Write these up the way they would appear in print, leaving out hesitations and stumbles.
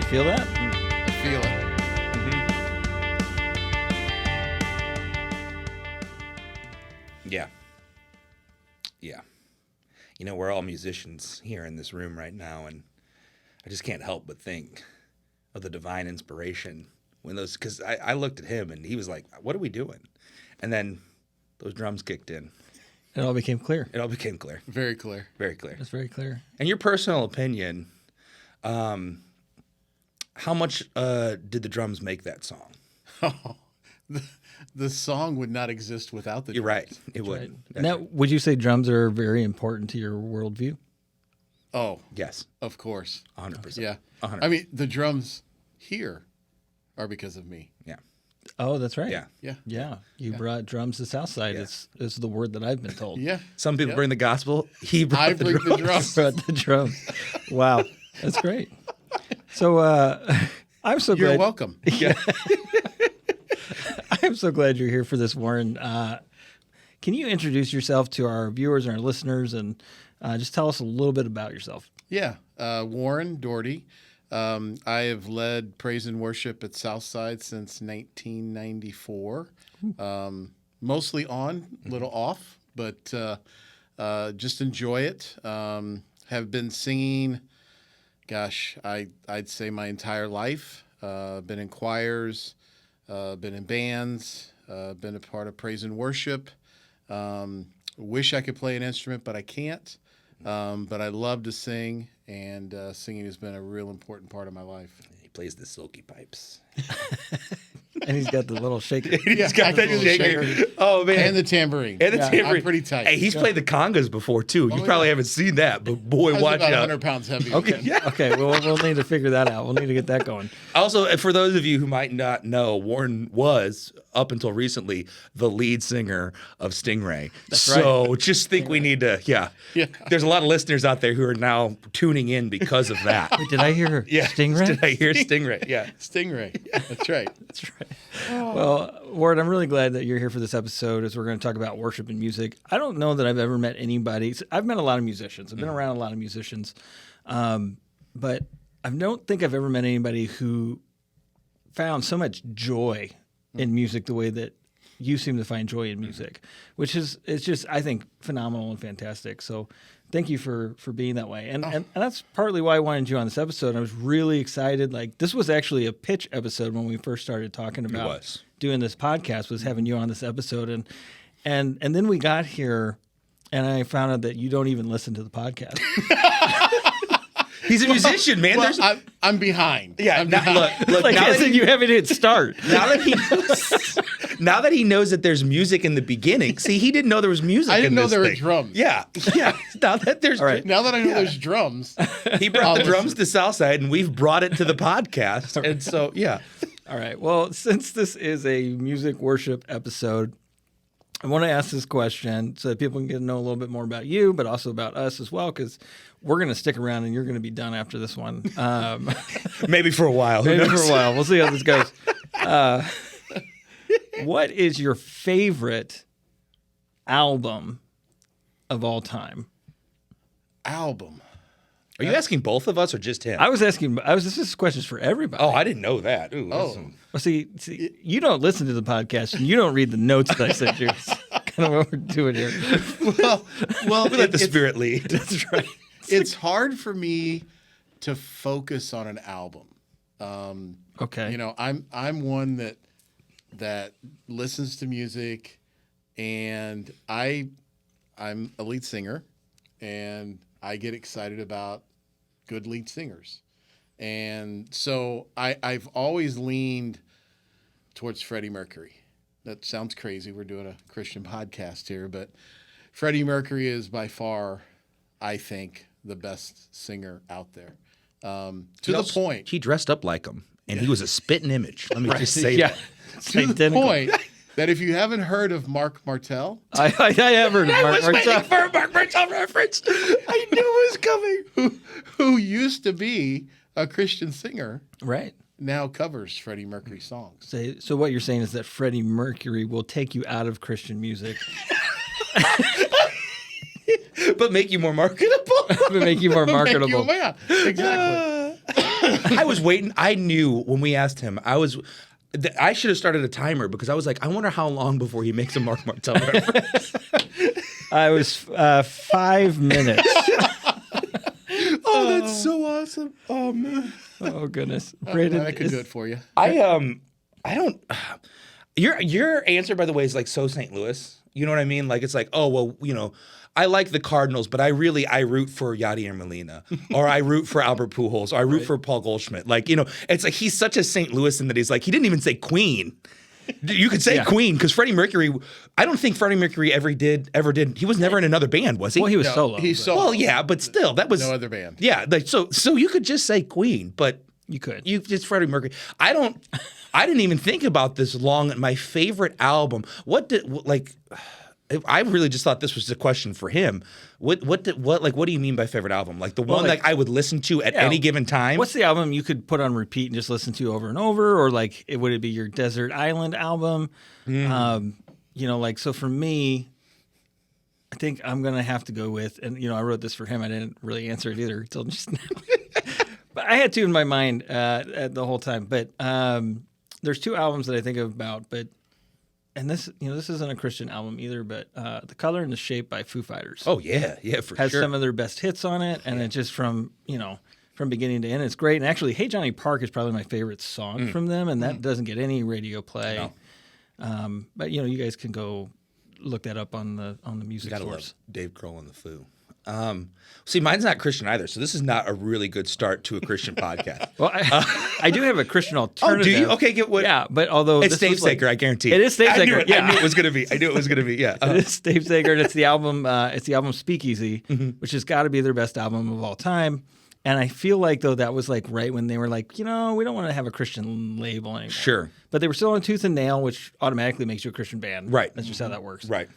feel that? I feel it. Yeah. Yeah. You know, we're all musicians here in this room right now, and I just can't help but think of the divine inspiration when those, because I looked at him and he was like, what are we doing? And then those drums kicked in. It all became clear. It all became clear. Very clear. Very clear. That's very clear. And your personal opinion, how much did the drums make that song? The song would not exist without the You're drums. right. It would. Right. That's Now, right. would you say drums are very important to your worldview? Oh, Yes. of course. 100%. Yeah. 100%. I mean, the drums here are because of me. Yeah. Oh, that's right. Yeah. Yeah. Yeah. You brought drums to Southside. Yeah. It's the word that I've been told. Yeah. Some people Yeah. bring the gospel. He brought I the bring drums. the drums. Brought the drums. Wow. That's great. So I'm so You're glad. welcome. Yeah. I'm so glad you're here for this, Warren. Can you introduce yourself to our viewers and our listeners and just tell us a little bit about yourself? Yeah. Warren Doherty. I have led praise and worship at Southside since 1994. Mostly on, a little off, but just enjoy it. Have been singing, gosh, I'd say my entire life. Been in choirs, been in bands, been a part of praise and worship. Wish I could play an instrument, but I can't. But I love to sing, and singing has been a real important part of my life. He plays the silky pipes. And he's got the little shaker. He's got that little shaker. shaker. Oh, man. And the tambourine. And the tambourine. I'm pretty tight. Hey, he's played the congas before, too. You Oh, probably yeah. haven't seen that, but boy, I was watch about out. 100 pounds heavy. Okay. Yeah. Okay. Well, we'll need to figure that out. We'll need to get that going. Also, for those of you who might not know, Warren was, up until recently, the lead singer of Stingray. So just think we need to, Yeah. There's a lot of listeners out there who are now tuning in because of that. Wait, did I hear Stingray? Did I hear Stingray? Yeah. Stingray. That's right. That's right. Well, Warren, I'm really glad that you're here for this episode as we're going to talk about worship and music. I don't know that I've ever met anybody. I've met a lot of musicians. I've been around a lot of musicians. But I don't think I've ever met anybody who found so much joy in music the way that you seem to find joy in music, which is, it's just, I think, phenomenal and fantastic. So thank you for being that way. And that's partly why I wanted you on this episode. I was really excited. Like, this was actually a pitch episode when we first started talking about was. doing this podcast, was having you on this episode. And then we got here and I found out that you don't even listen to the podcast. He's a musician, man. Well, There's I'm behind. yeah. I'm Now, behind. look. Like, Now as that, in you haven't hit start. now that he knows, now that he knows that there's music in the beginning. See, he didn't know there was music. I didn't in know this there were thing. drums. Yeah. Now that there's, All right. Now that I know there's drums, he brought the drums to Southside, and we've brought it to the podcast. And so, yeah. All right. Well, since this is a music worship episode, I want to ask this question so that people can get to know a little bit more about you, but also about us as well, because we're going to stick around and you're going to be done after this one. Maybe for a while. Who Maybe for knows? a while. We'll see how this goes. What is your favorite album of all time? album. Are you asking both of us or just him? This is questions for everybody. Oh, I didn't know that. Ooh, Oh. listen. Well, see, you don't listen to the podcast and you don't read the notes that I sent you. It's kind of what we're doing here. Well, We let the spirit lead. That's right. it's hard for me to focus on an album. Okay. You know, I'm one that listens to music, and I'm a lead singer, and I get excited about good lead singers. And so I've always leaned towards Freddie Mercury. That sounds crazy. We're doing a Christian podcast here, but Freddie Mercury is by far, I think, the best singer out there. To the point. He dressed up like him, and he was a spitting image. Let me just say Yeah. that. It's To the identical. point that if you haven't heard of Mark Martel, I have heard of Mark Martel. for a Mark Martel reference. I knew it was coming. who used to be a Christian singer, Right. now covers Freddie Mercury songs. So what you're saying is that Freddie Mercury will take you out of Christian music But make you more marketable. to make you more Make you a marketable. man. Exactly. I was waiting. I knew when we asked him, I should have started a timer because I was like, I wonder how long before he makes a Mark Martel reference. I was 5 minutes. Oh, that's so awesome. Oh man. Oh goodness, Brandon, I could do it for you. I don't. Your answer, by the way, is like so St. Louis. You know what I mean? Like it's like, oh well, I like the Cardinals, but I root for Yadier Molina, or I root for Albert Pujols, or I root for Paul Goldschmidt. Like it's like he's such a St. Louis in that he's like he didn't even say Queen. You could say Queen because Freddie Mercury. I don't think Freddie Mercury ever did. He was never in another band, was he? Well, he was solo. He's solo. Well, yeah, but still, that was no other band. Yeah, like so you could just say Queen, but You could. you just Freddie Mercury. I didn't even think about this long. My favorite album. I really just thought this was a question for him. What do you mean by favorite album? Like the one like- I would listen to at any given time? What's the album you could put on repeat and just listen to over and over, or like would it be your Desert Island album? So for me, I think I'm gonna have to go with, and I wrote this for him. I didn't really answer it either until just now, but I had two in my mind the whole time. But there's two albums that I think about, and this isn't a Christian album either, but The Color and the Shape by Foo Fighters. Oh yeah, for has sure. some of their best hits on it, and it just from beginning to end, it's great. And actually, Hey Johnny Park is probably my favorite song from them, and that doesn't get any radio play. No. But you guys can go look that up on the music Gotta source. love Dave Grohl and the Foo. See, mine's not Christian either, so this is not a really good start to a Christian podcast. Well, I do have a Christian alternative. Oh, do you? Okay, get what? Yeah, but although It's Dave Saker, I guarantee. It is Dave I knew Saker. it. Yeah. I knew it was gonna be. Yeah. It is Dave Saker, and it's the album. It's the album Speakeasy, which has got to be their best album of all time. And I feel like though that was like right when they were like, we don't want to have a Christian label anymore. Sure. But they were still on Tooth and Nail, which automatically makes you a Christian band. Right. That's just how that works. Right.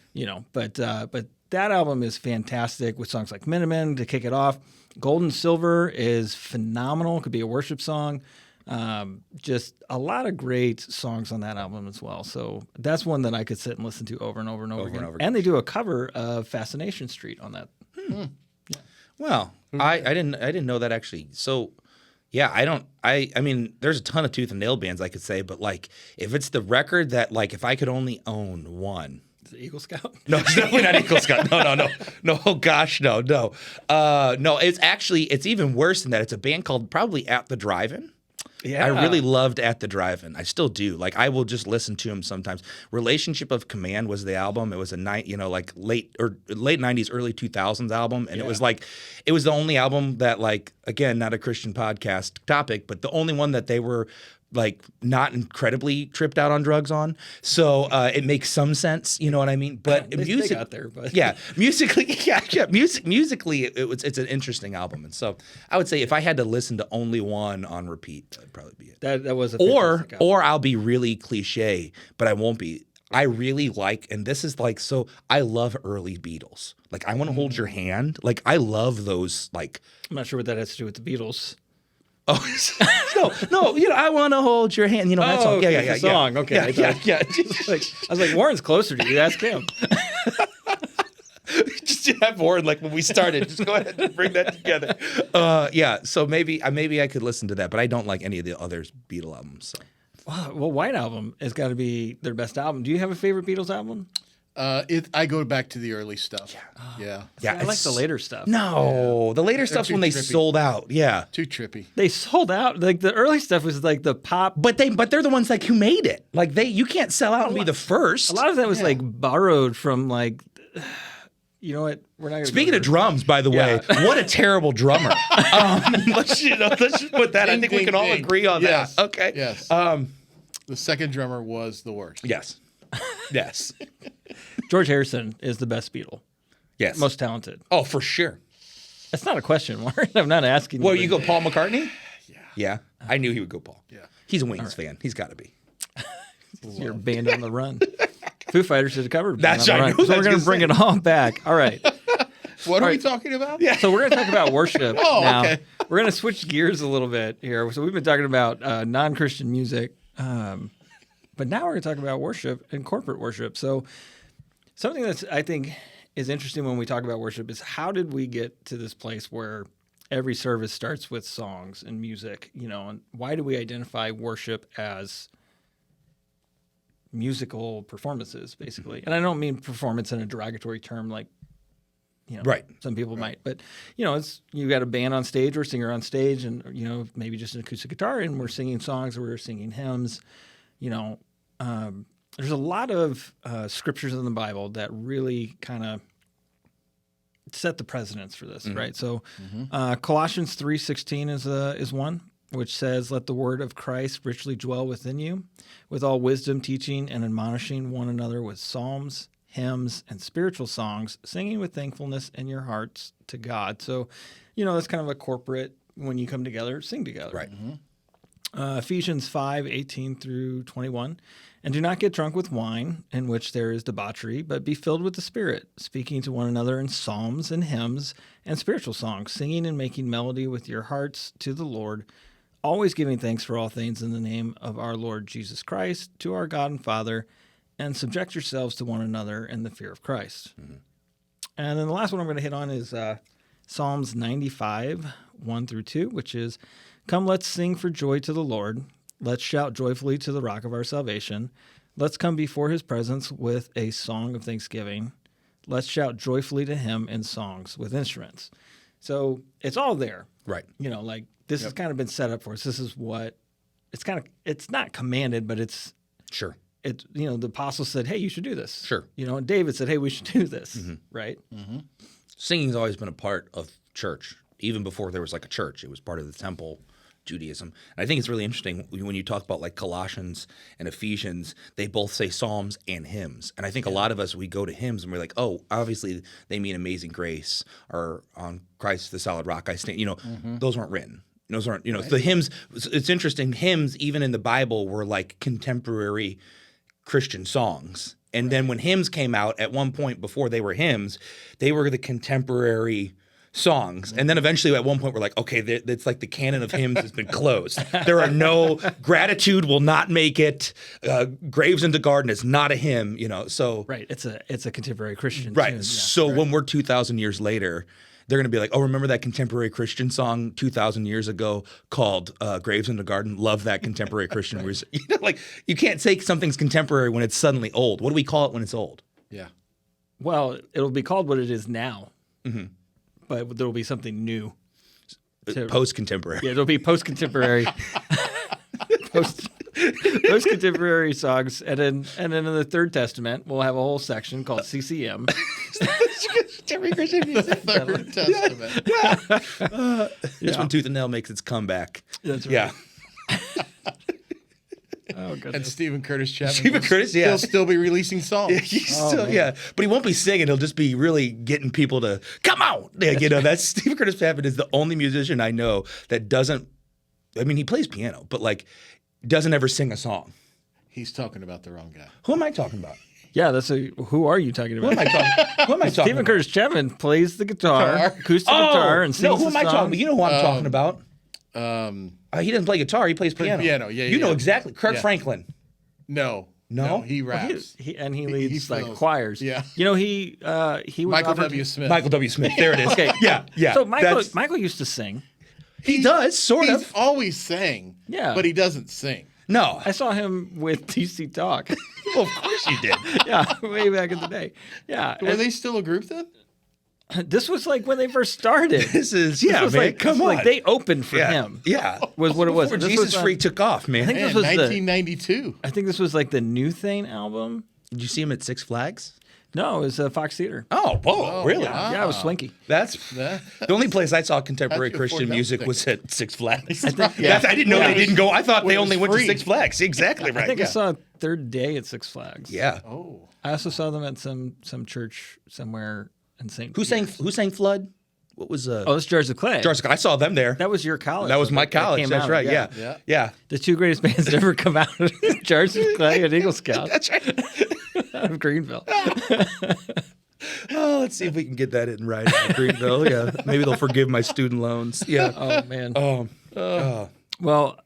But that album is fantastic with songs like Miniman to kick it off. Gold and Silver is phenomenal. Could be a worship song. Just a lot of great songs on that album as well. So that's one that I could sit and listen to over and over and over again. And they do a cover of Fascination Street on that. Well, I didn't know that actually. So, yeah, I mean, there's a ton of Tooth and Nail bands I could say, but like, if it's the record that like, if I could only own one. Is it Eagle Scout? No, it's definitely not Eagle Scout. No. Oh gosh, no. No, it's even worse than that. It's a band called probably At the Drive-In. Yeah. I really loved At the Drive-In. I still do. Like I will just listen to them sometimes. Relationship of Command was the album. It was a late 90s, early 2000s album, and it was the only album that like again, not a Christian podcast topic, but the only one that they were like not incredibly tripped out on drugs on. So it makes some sense, you know what I mean? But they got there, but musically, musically, it's an interesting album. And so I would say if I had to listen to only one on repeat, that'd probably be it. That was a or I'll be really cliche, but I won't be. I really like, and this is like, so I love early Beatles. Like I Want to Hold Your Hand. Like I love those like. I'm not sure what that has to do with the Beatles. Oh no! I want to hold your hand. That song. Okay, Yeah. the song. Okay, Yeah. I was like, Warren's closer to you. Ask him. Just to have Warren like when we started. Just go ahead and bring that together. So maybe I could listen to that, but I don't like any of the other Beatle albums. So. Well, White Album has got to be their best album. Do you have a favorite Beatles album? I go back to the early stuff. Yeah. I like the later stuff. No, the later stuff's too when they trippy. sold out. Yeah. Too trippy. They sold out. Like the early stuff was like the pop. But they're the ones like who made it. Like you can't sell out and be the first. A lot of that was like borrowed from like. You know what? We're not gonna Speaking of drums, by the way, what a terrible drummer. Let's just put that. I think we can all agree on Yes. that. Okay. Yes. The second drummer was the worst. Yes. Yes. George Harrison is the best Beatle, Yes. most talented. Oh, for sure. That's not a question, Warren. I'm not asking. Well, you you go Paul McCartney? Yeah. I knew he would go Paul. Yeah. He's a Wings fan. He's got to be. Your Band on the Run. Foo Fighters did a cover of That's Band on right. the Run. So I we're was going gonna to bring it all back. All right. What are we talking about? Yeah. So we're going to talk about worship now. okay. We're going to switch gears a little bit here. So we've been talking about non-Christian music, but now we're going to talk about worship and corporate worship. So something that's I think is interesting when we talk about worship is how did we get to this place where every service starts with songs and music, and why do we identify worship as musical performances, basically? And I don't mean performance in a derogatory term like, Right. some people might, but it's, you got a band on stage or a singer on stage and, maybe just an acoustic guitar and we're singing songs or we're singing hymns, there's a lot of scriptures in the Bible that really kind of set the precedence for this, right? So Colossians 3:16 is one, which says, "Let the word of Christ richly dwell within you, with all wisdom, teaching and admonishing one another with psalms, hymns, and spiritual songs, singing with thankfulness in your hearts to God." So, that's kind of a corporate, when you come together, sing together. Right. Ephesians 5:18 through 21. "And do not get drunk with wine, in which there is debauchery, but be filled with the Spirit, speaking to one another in psalms and hymns and spiritual songs, singing and making melody with your hearts to the Lord, always giving thanks for all things in the name of our Lord Jesus Christ, to our God and Father, and subject yourselves to one another in the fear of Christ." And then the last one I'm going to hit on is Psalms 95, 1 through 2, which is, "Come, let's sing for joy to the Lord. Let's shout joyfully to the rock of our salvation. Let's come before his presence with a song of thanksgiving. Let's shout joyfully to him in songs with instruments." So it's all there. Right. Like this has kind of been set up for us. This is what it's not commanded, but Sure. the apostles said, "Hey, you should do this." Sure. And David said, "Hey, we should do this." Right. Singing's always been a part of church. Even before there was like a church, it was part of the temple Judaism. And I think it's really interesting when you talk about like Colossians and Ephesians, they both say psalms and hymns. And I think a lot of us, we go to hymns and we're like, oh, obviously they mean Amazing Grace or On Christ the Solid Rock I Stand. Those weren't written. Those aren't, the hymns. It's interesting. Hymns, even in the Bible, were like contemporary Christian songs. And then when hymns came out, at one point before they were hymns, they were the contemporary songs. And then eventually at one point we're like, okay, it's like the canon of hymns has been closed. There are no, Gratitude will not make it. Graves in the Garden is not a hymn, so. Right. It's a contemporary Christian Right. tune. Yeah. So when we're 2,000 years later, they're going to be like, oh, remember that contemporary Christian song 2,000 years ago called Graves in the Garden? Love that contemporary Christian music. Like you can't say something's contemporary when it's suddenly old. What do we call it when it's old? Yeah. Well, it'll be called what it is now, but there'll be something new. Post-contemporary. Yeah, it'll be post-contemporary, post-contemporary songs, and then in the Third Testament, we'll have a whole section called CCM. Third Testament. It's when Tooth and Nail makes its comeback. That's right. Yeah. Oh, goodness. And Stephen Curtis Chapman. Stephen Curtis, yeah. He'll still be releasing songs. Yeah, but he won't be singing. He'll just be really getting people to come out. Yeah, that's Stephen Curtis Chapman is the only musician I know that doesn't. I mean, he plays piano, but like doesn't ever sing a song. He's talking about the wrong guy. Who am I talking about? Yeah, who are you talking about? Who am I talking Stephen about? Curtis Chapman plays the guitar, acoustic guitar, and sings no, who am I talking songs. about? You know who I'm talking about. He doesn't play guitar. He plays piano. Piano, yeah, You know yeah. exactly. Kirk Yeah. Franklin. No, Well, he raps. He leads he like fills. choirs. Yeah. He was Michael offered- W. Smith. Michael W. Smith. There it is. Okay. Yeah. So Michael That's- used to sing. he does sort He's of. always sang. Yeah. But he doesn't sing. No. I saw him with TC Talk. Well, of course you did. Yeah, way back in the day. Yeah. Were they still a group then? This was like when they first started. This is This yeah, was man. like, Come on. Like they opened for yeah. him. Yeah. Was what it was. Before This Jesus was, Freak took off, man. think Man, this was 1992. I think this was like the New Thane album. Did you see him at Six Flags? No, it was Fox Theater. Oh, whoa, really? wow. Yeah, it was Swanky. That's Yeah. the only place I saw contemporary How'd you afford Christian those music things? was at Six Flags. I think, yeah. I didn't know Yeah. they didn't go. I thought When they it was only went to free. Six Flags. Exactly right. I think yeah. I saw Third Day at Six Flags. Yeah. Oh. I also saw them at some church somewhere in St. Who sang? Peter's. Who sang Flood? What was Oh, it's Jars of Clay. Jars? I saw them there. That was your college. That was my that college. came That's out, right. Yeah. Yeah. Yeah. The two greatest bands to ever come out: Jars of Clay and Eagle Scout That's right. out of Greenville. Oh, let's see if we can get that in right in Greenville. Yeah. Maybe they'll forgive my student loans. Yeah. Oh man. Well,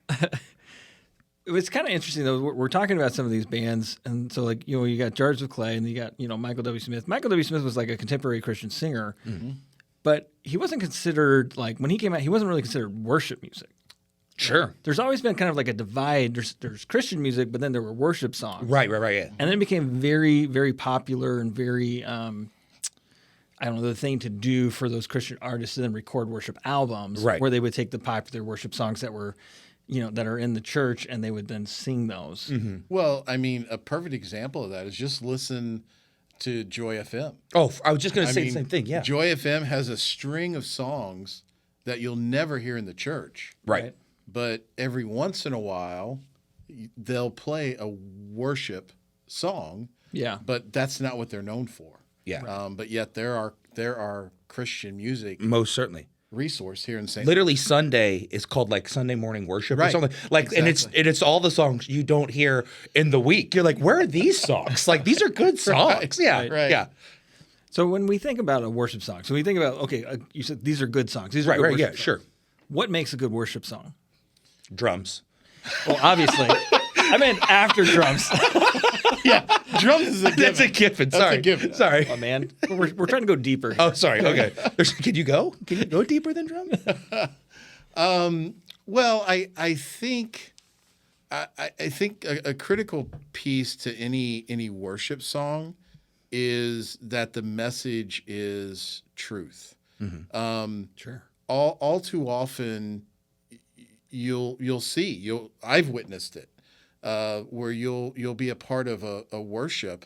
it was kind of interesting though. We're talking about some of these bands, and so like you got Jars of Clay, and you got Michael W. Smith. Michael W. Smith was like a contemporary Christian singer, but he wasn't considered like when he came out. He wasn't really considered worship music. Sure. There's always been kind of like a divide. There's Christian music, but then there were worship songs. Right. Yeah. And then it became very, very popular and very, I don't know, the thing to do for those Christian artists to then record worship albums, Right. where they would take the popular worship songs that were, that are in the church, and they would then sing those. Mm-hmm. Well, I mean, a perfect example of that is just listen to Joy FM. Oh, I was just going to I say mean, the same thing. Yeah. Joy FM has a string of songs that you'll never hear in the church. Right. But every once in a while, they'll play a worship song, Yeah. but that's not what they're known for. Yeah. But yet there are Christian music Most certainly. resource here in St. Literally, Sunday is called like Sunday morning worship or Right. something. Like, and it's all the songs you don't hear in the week. You're like, where are these songs? Like, these are good songs. Yeah. Right. Yeah. So when we think about a worship song, so we think about, okay, you said these are good songs. These are good Right. worship Yeah. songs. Sure. What makes a good worship song? Drums. Well, obviously. I meant after drums. Yeah, drums is a given. That's a given. That's Sorry. a given. Sorry. Oh, man. We're trying to go deeper. Oh, sorry. Okay. Can you go? Can you go deeper than drums? Well, I think a critical piece to any worship song is that the message is truth. Sure. All too often, you'll see I've witnessed it where you'll be a part of a worship,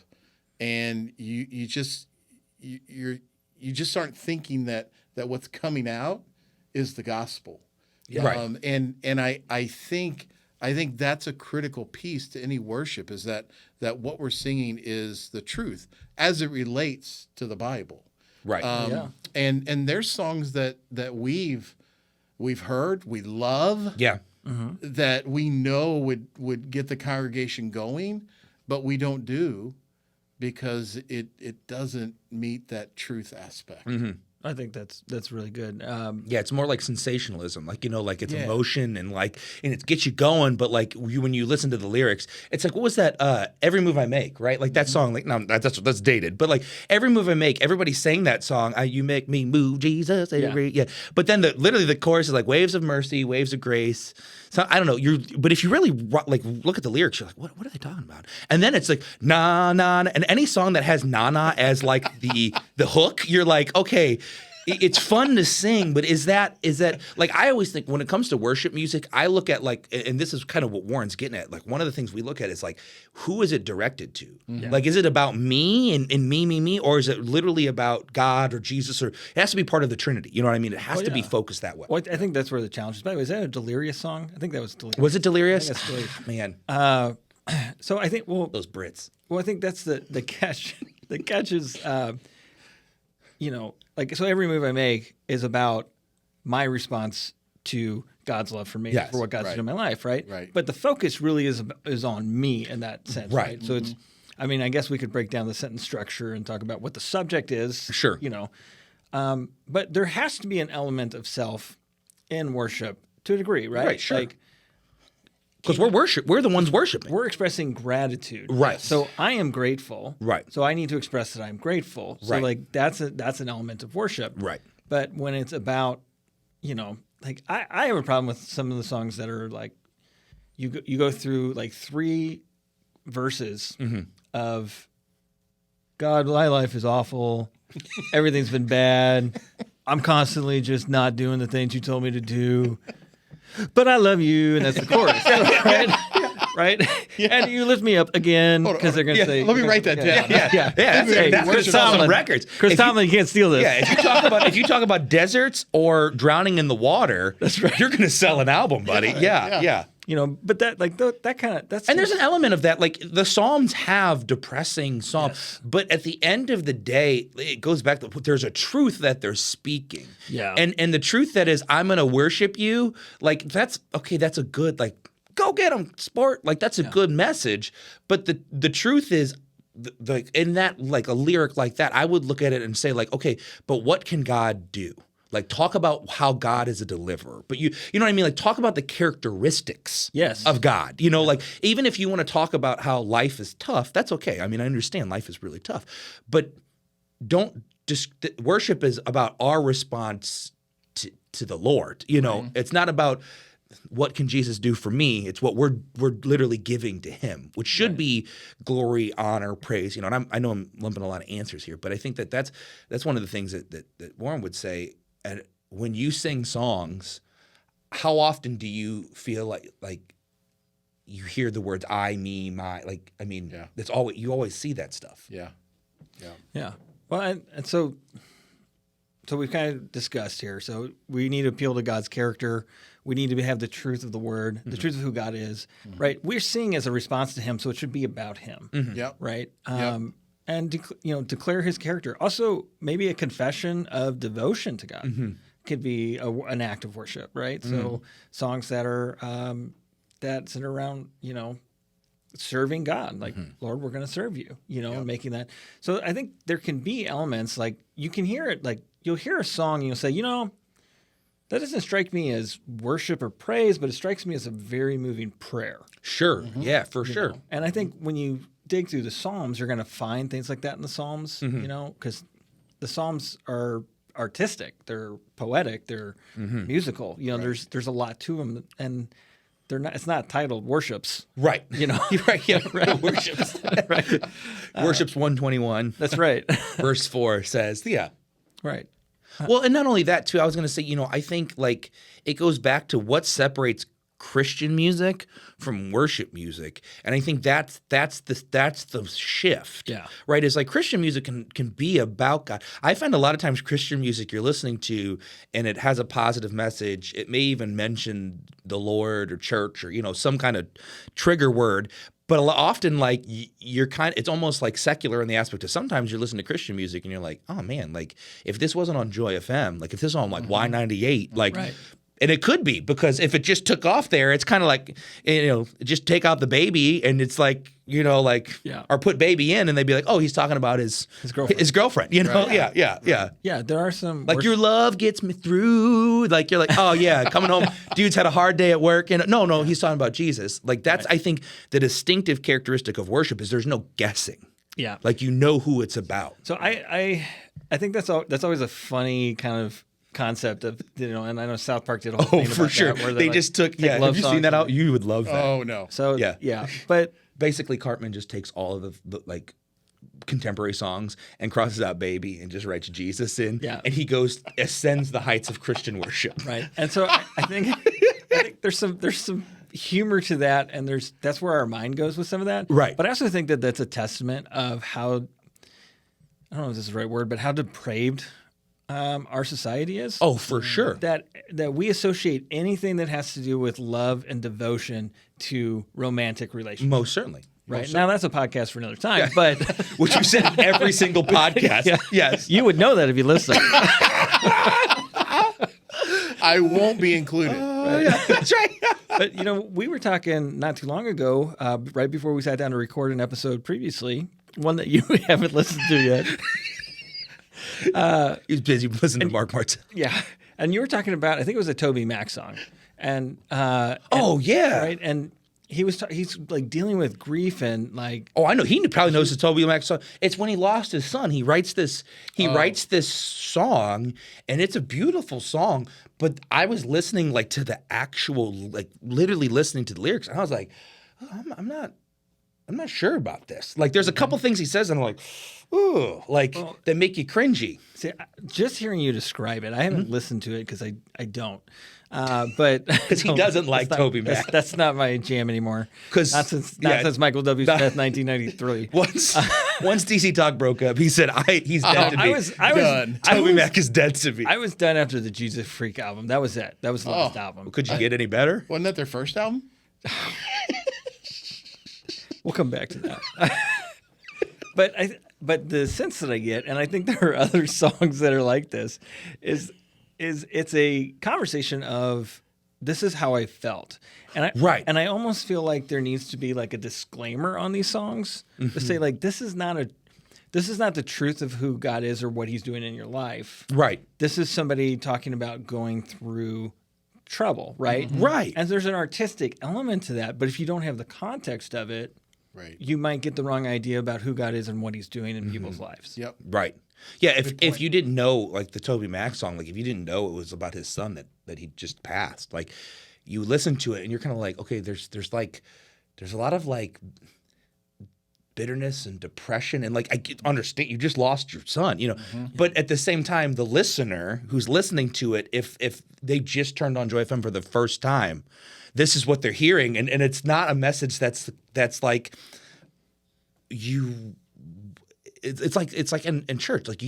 and you just aren't thinking that what's coming out is the gospel. Yeah. Right. And I think that's a critical piece to any worship, is that what we're singing is the truth as it relates to the Bible. Right. Yeah. And there's songs that we've heard, we love, Yeah. that we know would get the congregation going, but we don't do because it doesn't meet that truth aspect. I think that's really good. Yeah, it's more like sensationalism, like like it's Yeah. emotion and it gets you going. But like when you listen to the lyrics, it's like, what was that? Every Move I Make, right? Like that song. Like no, that's dated. But like Every Move I Make, everybody sang that song. You make me move, Jesus. Yeah. But then literally the chorus is like waves of mercy, waves of grace. So I don't know. But if you really like look at the lyrics, you're like, what are they talking about? And then it's like na na, and any song that has na na as like the hook, you're like, okay. It's fun to sing, but is that like, I always think when it comes to worship music, I look at like, and this is kind of what Warren's getting at. Like one of the things we look at is like, who is it directed to? Like, is it about me and me, or is it literally about God or Jesus? Or it has to be part of the Trinity. You know what I mean? It has to be focused that way. Well, I think that's where the challenge is. By the way, is that a Delirious song? I think that was Delirious. Was it Delirious? I think that's Delirious. Man, So I think, those Brits. I think that's the catch. The catch is, like, so Every Move I Make is about my response to God's love for me, Yes, for what God's right. doing in my life, right? Right. But the focus really is on me in that sense, Right. right? So it's, I mean, I guess we could break down the sentence structure and talk about what the subject is. Sure. But there has to be an element of self in worship to a degree, right? Right, sure. Like, Because we're the ones worshiping. we're expressing gratitude. Right. So I am grateful. Right. So I need to express that I'm grateful. So Right. like that's an element of worship. Right. But when it's about, like I have a problem with some of the songs that are like you go through like 3 verses of God, my life is awful. Everything's been bad. I'm constantly just not doing the things you told me to do. But I love you, and that's the chorus, right? Right? And you lift me up again because they're going to say. Let me write that down. Yeah. That's Hey, gonna Chris sell some Tomlin. records. Chris If you- Tomlin, you can't steal this. Yeah, if you talk about deserts or drowning in the water, that's right. You're going to sell an album, buddy. Yeah. But that kind of that's And there's an element of that. Like the Psalms have depressing psalms, but at the end of the day, it goes back to there's a truth that they're speaking. Yeah. And the truth that is, I'm going to worship you. Like that's okay. That's a good go get them, sport. Like that's a good message. But the truth is, in that like a lyric like that, I would look at it and say like, okay, but what can God do? Like talk about how God is a deliverer, but you know what I mean? Like talk about the characteristics of God. Like even if you want to talk about how life is tough, that's okay. I mean, I understand life is really tough, but don't worship is about our response to the Lord. You know, it's not about what can Jesus do for me. It's what we're literally giving to Him, which should be glory, honor, praise. You know, and I know I'm lumping a lot of answers here, but I think that's one of the things that Warren would say. And when you sing songs, how often do you feel like you hear the words I, me, my? Like, I mean, that's always, you always see that stuff. Yeah. Well, and so we've kind of discussed here. So we need to appeal to God's character. We need to have the truth of the Word, the truth of who God is, right? We're singing as a response to Him, so it should be about Him, right? And declare His character. Also, maybe a confession of devotion to God could be an act of worship, right? So songs that are that center around, serving God, like, Lord, we're going to serve you, and making that. So I think there can be elements like you can hear it, like you'll hear a song and you'll say, that doesn't strike me as worship or praise, but it strikes me as a very moving prayer. Sure. Yeah, for sure. And I think when you dig through the Psalms, you're going to find things like that in the Psalms, because the Psalms are artistic, they're poetic, they're musical. There's a lot to them, and they're not. It's not titled worships, right? Right? Yeah, right. Worships, right? Worships 121. That's right. Verse 4 says, right. Well, and not only that too. I was going to say, I think like it goes back to what separates Christian music from worship music, and I think that's the shift. Right. Is like Christian music can be about God. I find a lot of times Christian music you're listening to, and it has a positive message. It may even mention the Lord or church or some kind of trigger word. But often, like, it's almost like secular in the aspect of sometimes you're listening to Christian music and you're like, oh man, like if this wasn't on Joy FM, like if this was on like Y98, like, and it could be because if it just took off there, it's kind of like, just take out the baby and it's like, or put baby in and they'd be like, oh, he's talking about his girlfriend, Right. Yeah, there are some like your love gets me through. Like you're like, oh yeah, coming home, dude's had a hard day at work, and no, he's talking about Jesus. Like that's I think the distinctive characteristic of worship is there's no guessing. Yeah, like who it's about. So I think that's always a funny kind of concept of and I know South Park did a whole thing about for sure. That, where they just took have you seen that out? You would love that. Oh no. So yeah, but basically Cartman just takes all of the like contemporary songs and crosses out baby and just writes Jesus in. And he ascends the heights of Christian worship. Right. And so I think there's some humor to that, and that's where our mind goes with some of that. Right. But I also think that that's a testament of how, I don't know if this is the right word, but how depraved our society is. Oh, for sure. That we associate anything that has to do with love and devotion to romantic relationships. Most certainly. Right. Now that's a podcast for another time, but which you said in every single podcast. Yes. You would know that if you listen. I won't be included. That's right. But we were talking not too long ago, right before we sat down to record an episode previously, one that you haven't listened to yet. He's busy listening to Mark Martin. Yeah. And you were talking about, I think it was a Toby Mac song. And right. And he's like dealing with grief and like. Oh, I know. He probably knows the Toby Mac song. It's when he lost his son. He writes this song, and it's a beautiful song. But I was listening like to the actual, like literally listening to the lyrics, and I was like, oh, I'm not sure about this. Like, there's a couple things he says, and I'm like, ooh, like that make you cringy. See, just hearing you describe it, I haven't listened to it because I don't. But because he doesn't like Toby Mac. That's not my jam anymore. Not since Michael W. Smith, 1993. Once DC Talk broke up, he said, "He's dead to me." I was done. Toby Mac is dead to me. I was done after the Jesus Freak album. That was it. That was the last album. Could you get any better? Wasn't that their first album? We'll come back to that. But the sense that I get, and I think there are other songs that are like this, is it's a conversation of this is how I felt. And I almost feel like there needs to be like a disclaimer on these songs to say like this is not the truth of who God is or what he's doing in your life. Right. This is somebody talking about going through trouble, right? Right. And there's an artistic element to that, but if you don't have the context of it, Right. you might get the wrong idea about who God is and what He's doing in people's lives. Yep. Right. Yeah. If you didn't know, like the Toby Mac song, like if you didn't know it was about his son that he just passed, like you listen to it and you're kind of like, okay, there's a lot of like bitterness and depression and like I understand you just lost your son, but at the same time, the listener who's listening to it, if they just turned on Joy FM for the first time, this is what they're hearing, and it's not a message that's like you. It's like in church, like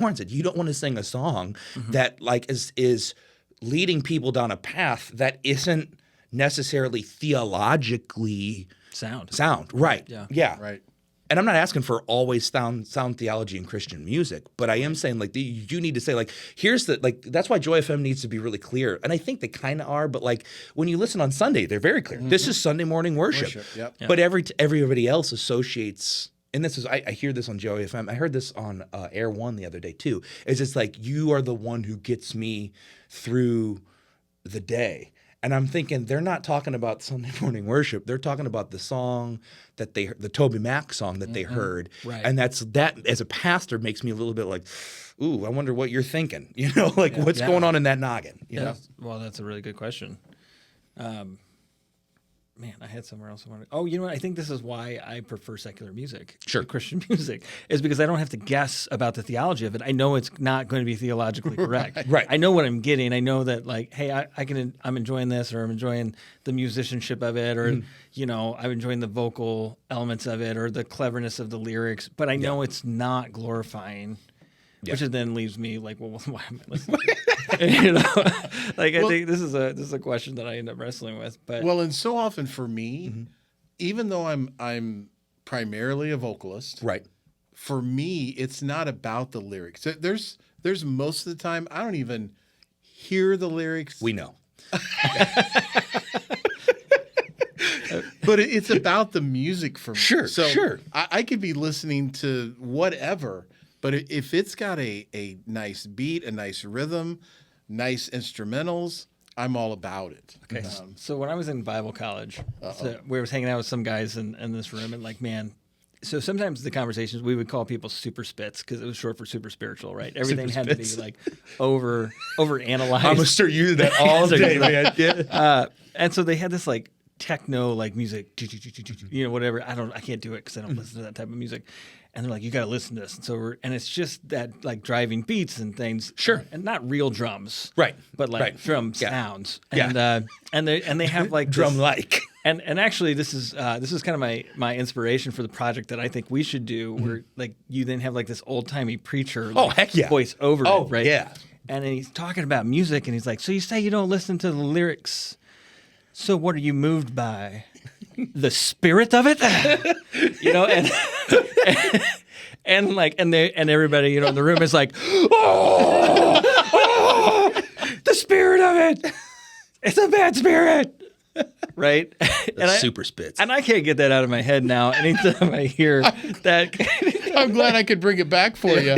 Warren said, you don't want to sing a song that like is leading people down a path that isn't necessarily theologically sound. Right. Yeah. Right. And I'm not asking for always sound theology in Christian music, but I am saying like you need to say like here's the like that's why Joy FM needs to be really clear, and I think they kind of are. But like when you listen on Sunday, they're very clear. This is Sunday morning worship. Yep. But everybody else associates. And this is I hear this on Joy FM. I heard this on Air One the other day too. Is it's like you are the one who gets me through the day. And I'm thinking they're not talking about Sunday morning worship. They're talking about the song that the Toby Mac song that they heard. Right. And that as a pastor makes me a little bit like, ooh, I wonder what you're thinking. What's going on in that noggin? You know? Well, that's a really good question. Man, I had somewhere else I wanted. Oh, you know what? I think this is why I prefer secular music, Sure. Christian music, is because I don't have to guess about the theology of it. I know it's not going to be theologically correct. Right. I know what I'm getting. I know that, like, hey, I'm enjoying this, or I'm enjoying the musicianship of it, or I'm enjoying the vocal elements of it, or the cleverness of the lyrics. But I know it's not glorifying. Which then leaves me like, well, why am I listening? I think this is a question that I end up wrestling with. But and so often for me, even though I'm primarily a vocalist, Right. for me, it's not about the lyrics. There's most of the time I don't even hear the lyrics. We know. But it's about the music for me. Sure, So sure. I could be listening to whatever, but if it's got a nice beat, a nice rhythm, nice instrumentals, I'm all about it. okay, so when I was in Bible college, we were hanging out with some guys in this room, and like, man. So sometimes the conversations we would call people super spits because it was short for super spiritual, right? Everything had to be like over analyzed. I'm gonna start using that all day, man. Yeah. And so they had this like techno like music, whatever. I can't do it because I don't listen to that type of music. And they're like, you got to listen to this. And so it's just that like driving beats and things. Sure. And not real drums. Right. But like Right. drum Yeah. sounds. Yeah. And they have like this- Drum like. And actually, this is kind of my inspiration for the project that I think we should do, where like you then have like this old timey preacher Heck yeah. voice over Oh, it, right? yeah. And then he's talking about music, and he's like, "So you say you don't listen to the lyrics? So what are you moved by? The spirit of it, and everybody in the room is like, the spirit of it. It's a bad spirit." Right? That's super spits. And I can't get that out of my head now. Anytime I hear that, I'm glad I could bring it back for you.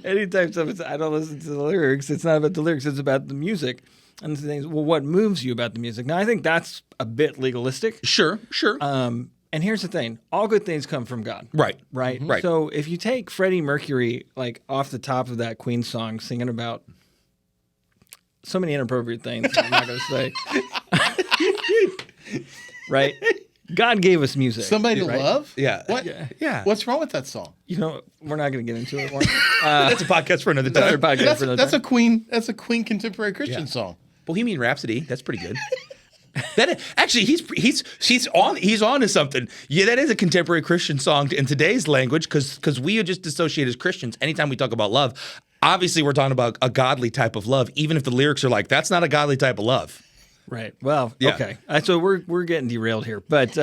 anytime I don't listen to the lyrics, it's not about the lyrics, it's about the music. And the things, well, what moves you about the music? Now, I think that's a bit legalistic. Sure. And here's the thing: all good things come from God. Right. Right. Right. So if you take Freddie Mercury, like off the top of that Queen song, singing about so many inappropriate things, I'm not going to say. Right. God gave us music. Somebody to right? love? Yeah. What? Yeah. What's wrong with that song? We're not going to get into it. That's a podcast for another Another time. podcast for another That's time. a Queen contemporary Christian song. Bohemian Rhapsody. That's pretty good. That actually, he's on to something. Yeah, that is a contemporary Christian song in today's language because we just associate as Christians anytime we talk about love. Obviously, we're talking about a godly type of love, even if the lyrics are like, "That's not a godly type of love." Right. Well, Yeah. okay. So we're getting derailed here, but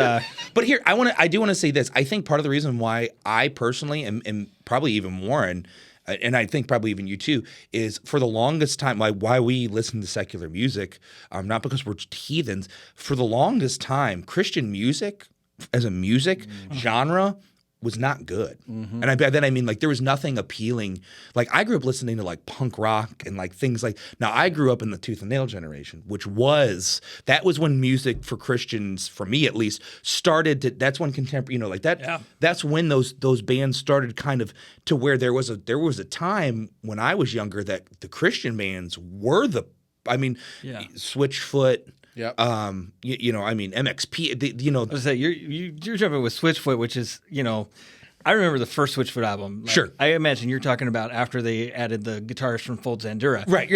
But here, I do want to say this. I think part of the reason why I personally, and probably even Warren, and I think probably even you too, is for the longest time, like why we listen to secular music, not because we're heathens. For the longest time, Christian music as a music genre was not good. And by that I mean like there was nothing appealing. Like I grew up listening to like punk rock and like things like now I grew up in the Tooth and Nail generation, which was when music for Christians, for me at least, started to that's when contemporary, like that that's when those bands started kind of to where there was a time when I was younger that the Christian bands were Switchfoot. Yep. MXP. I was say you're jumping with Switchfoot, which is I remember the first Switchfoot album. Sure. I imagine you're talking about after they added the guitarist from Fold Zandura. Right.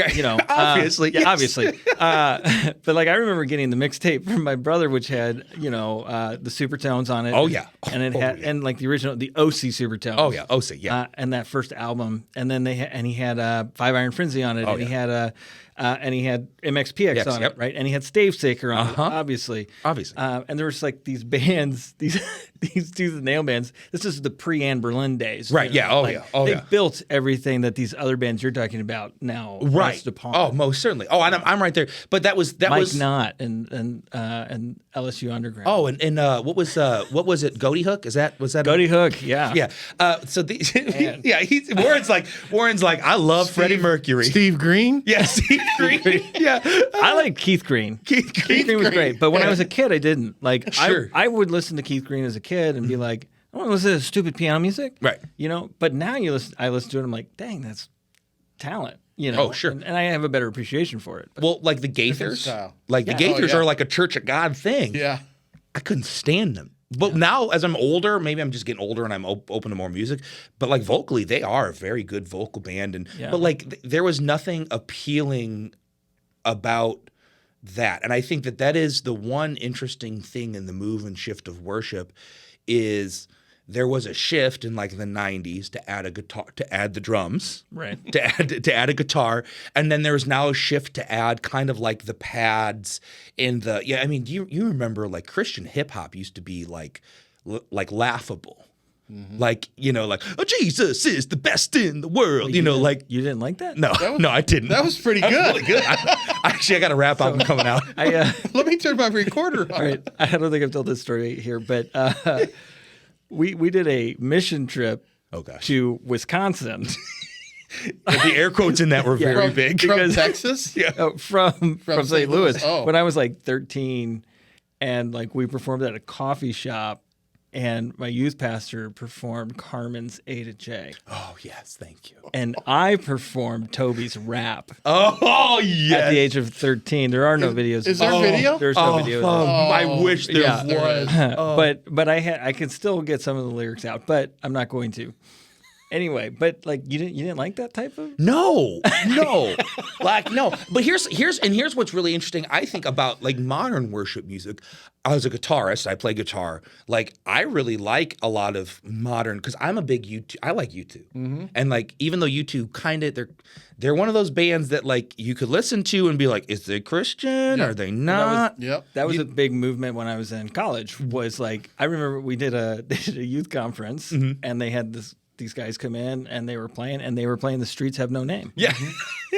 Obviously. Yeah, Yes. Obviously. But like I remember getting the mixtape from my brother, which had the Supertones on it. Oh, yeah. And it had and like the original the OC Supertones. Oh yeah. OC. Yeah. And that first album, and then he had Five Iron Frenzy on it, and he had and he had MXPX Yes, on yep. it, right? And he had Stavesaker on it, obviously. And there was like these bands, these Tooth and Nail bands. This is the pre-Anne Berlin days, Right, yeah, they built everything that these other bands you're talking about now rest upon. Oh, most certainly. Oh, and I'm right there. But that was Mike Knott and LSU Underground. Oh, and what was it? Goaty Hook? Was that Goaty Hook? Yeah. Yeah. Warren's like I love Freddie Mercury. Steve Green. Yeah, Steve Green. Yeah. I like Keith Green. Keith Green was great, but when I was a kid, I didn't. Like, Sure. I would listen to Keith Green as a kid and be like, I want to listen to stupid piano music. Right. But now I listen to it, I'm like, dang, that's talent. Oh, sure. And I have a better appreciation for it. But Well, like the Gaithers. style. Like the Gaithers are like a Church of God thing. Yeah. I couldn't stand them. But now, as I'm older, maybe I'm just getting older and I'm open to more music. But like vocally, they are a very good vocal band. But like there was nothing appealing about that. And I think that is the one interesting thing in the move and shift of worship is there was a shift in like the 90s to add a guitar, to add the drums, Right. to add a guitar, and then there's now a shift to add kind of like the pads in the I mean, you remember like Christian hip hop used to be like laughable. Like, oh, Jesus is the best in the world. you didn't like that? No, I didn't. That was pretty good. Really good. Actually, I got a rap album coming out. Let me turn my recorder on. Right. I don't think I've told this story here, but we did a mission trip Oh, gosh. to Wisconsin. The air quotes in that were very big. From Texas? Yeah. From St. Louis. Oh. When I was like 13, and like we performed at a coffee shop, and my youth pastor performed Carmen's A to J, Oh, yes. Thank you. and I performed Toby's rap Oh, yes. at the age of 13. There are no videos. Is there video? There's no videos. I wish there Yeah. was. But I could still get some of the lyrics out, but I'm not going to. Anyway, but like you didn't like that type of No. Like, no. But here's what's really interesting, I think, about like modern worship music. As a guitarist, I play guitar. Like, I really like a lot of modern, because I'm a big U2. I like U2. And like, even though U2 kind of, they're one of those bands that like you could listen to and be like, is they Christian? Are they not? Yep. That was a big movement when I was in college. Was like I remember they did a youth conference, and they had these guys come in and they were playing The Streets Have No Name. Yeah.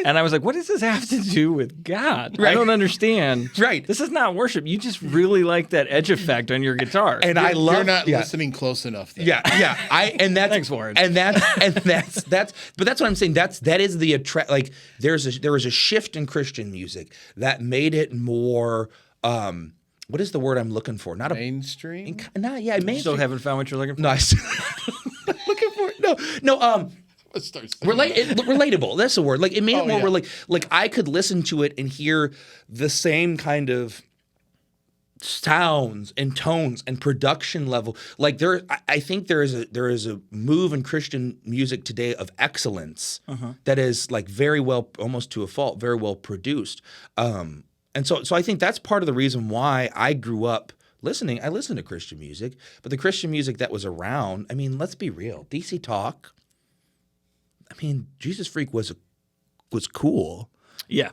And I was like, what does this have to do with God? Right. I don't understand. Right. This is not worship. You just really like that edge effect on your guitar. And I love You're not listening close enough. Then. Yeah. Thanks, Warren. And that's but that's what I'm saying. That is the like there was a shift in Christian music that made it more what is the word I'm looking for? Not a Mainstream? mainstream. Still haven't found what you're looking for? Nice. Looking for it. No. Relatable. That's the word. Like it made it more like I could listen to it and hear the same kind of sounds and tones and production level. Like I think there is a move in Christian music today of excellence that is like very well, almost to a fault, very well produced. And so I think that's part of the reason why I grew up listening. I listened to Christian music, but the Christian music that was around, I mean, let's be real. DC Talk, I mean, Jesus Freak was cool. Yeah.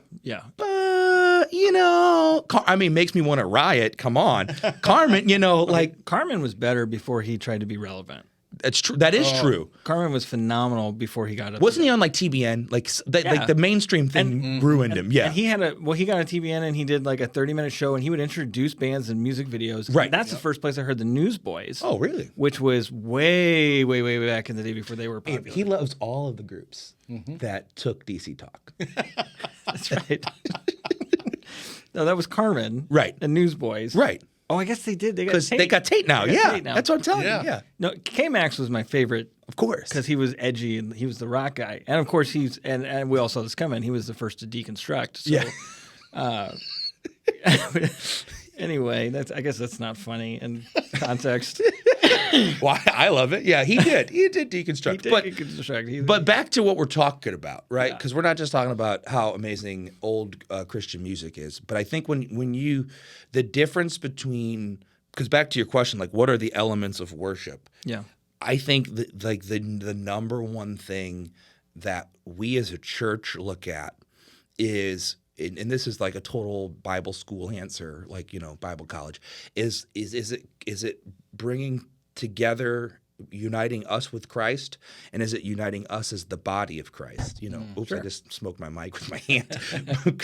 But, I mean, makes me want to riot. Come on. Carmen, like. Carmen was better before he tried to be relevant. That's true. That is true. Carmen was phenomenal before he got up. Wasn't he on like TBN? Like like the mainstream thing ruined him. Yeah. And he got a TBN and he did like a 30-minute show and he would introduce bands and music videos. Right. And that's the first place I heard the Newsboys. Oh, really? Which was way, way, way, way back in the day before they were popular. He loves all of the groups that took DC Talk. That's right. No, that was Carmen. Right. The Newsboys. Right. Oh, I guess they did. Because they got Tate now. Yeah. Tate now. That's what I'm telling Yeah. you. Yeah. No, K-Max was my favorite Of course. because he was edgy and he was the rock guy. And of course, and we all saw this coming. He was the first to deconstruct. So, Yeah. Anyway, I guess that's not funny in context. Well, I love it. Yeah, he did. He did deconstruct. He did but deconstruct. but back to what we're talking about, right? Yeah. Because we're not just talking about how amazing old Christian music is, but I think when you the difference between because back to your question, like what are the elements of worship? Yeah. I think that like the number one thing that we as a church look at is, and this is like a total Bible school answer, like Bible college, is it bringing together, uniting us with Christ, and is it uniting us as the body of Christ? Oops, sure. I just smoked my mic with my hand,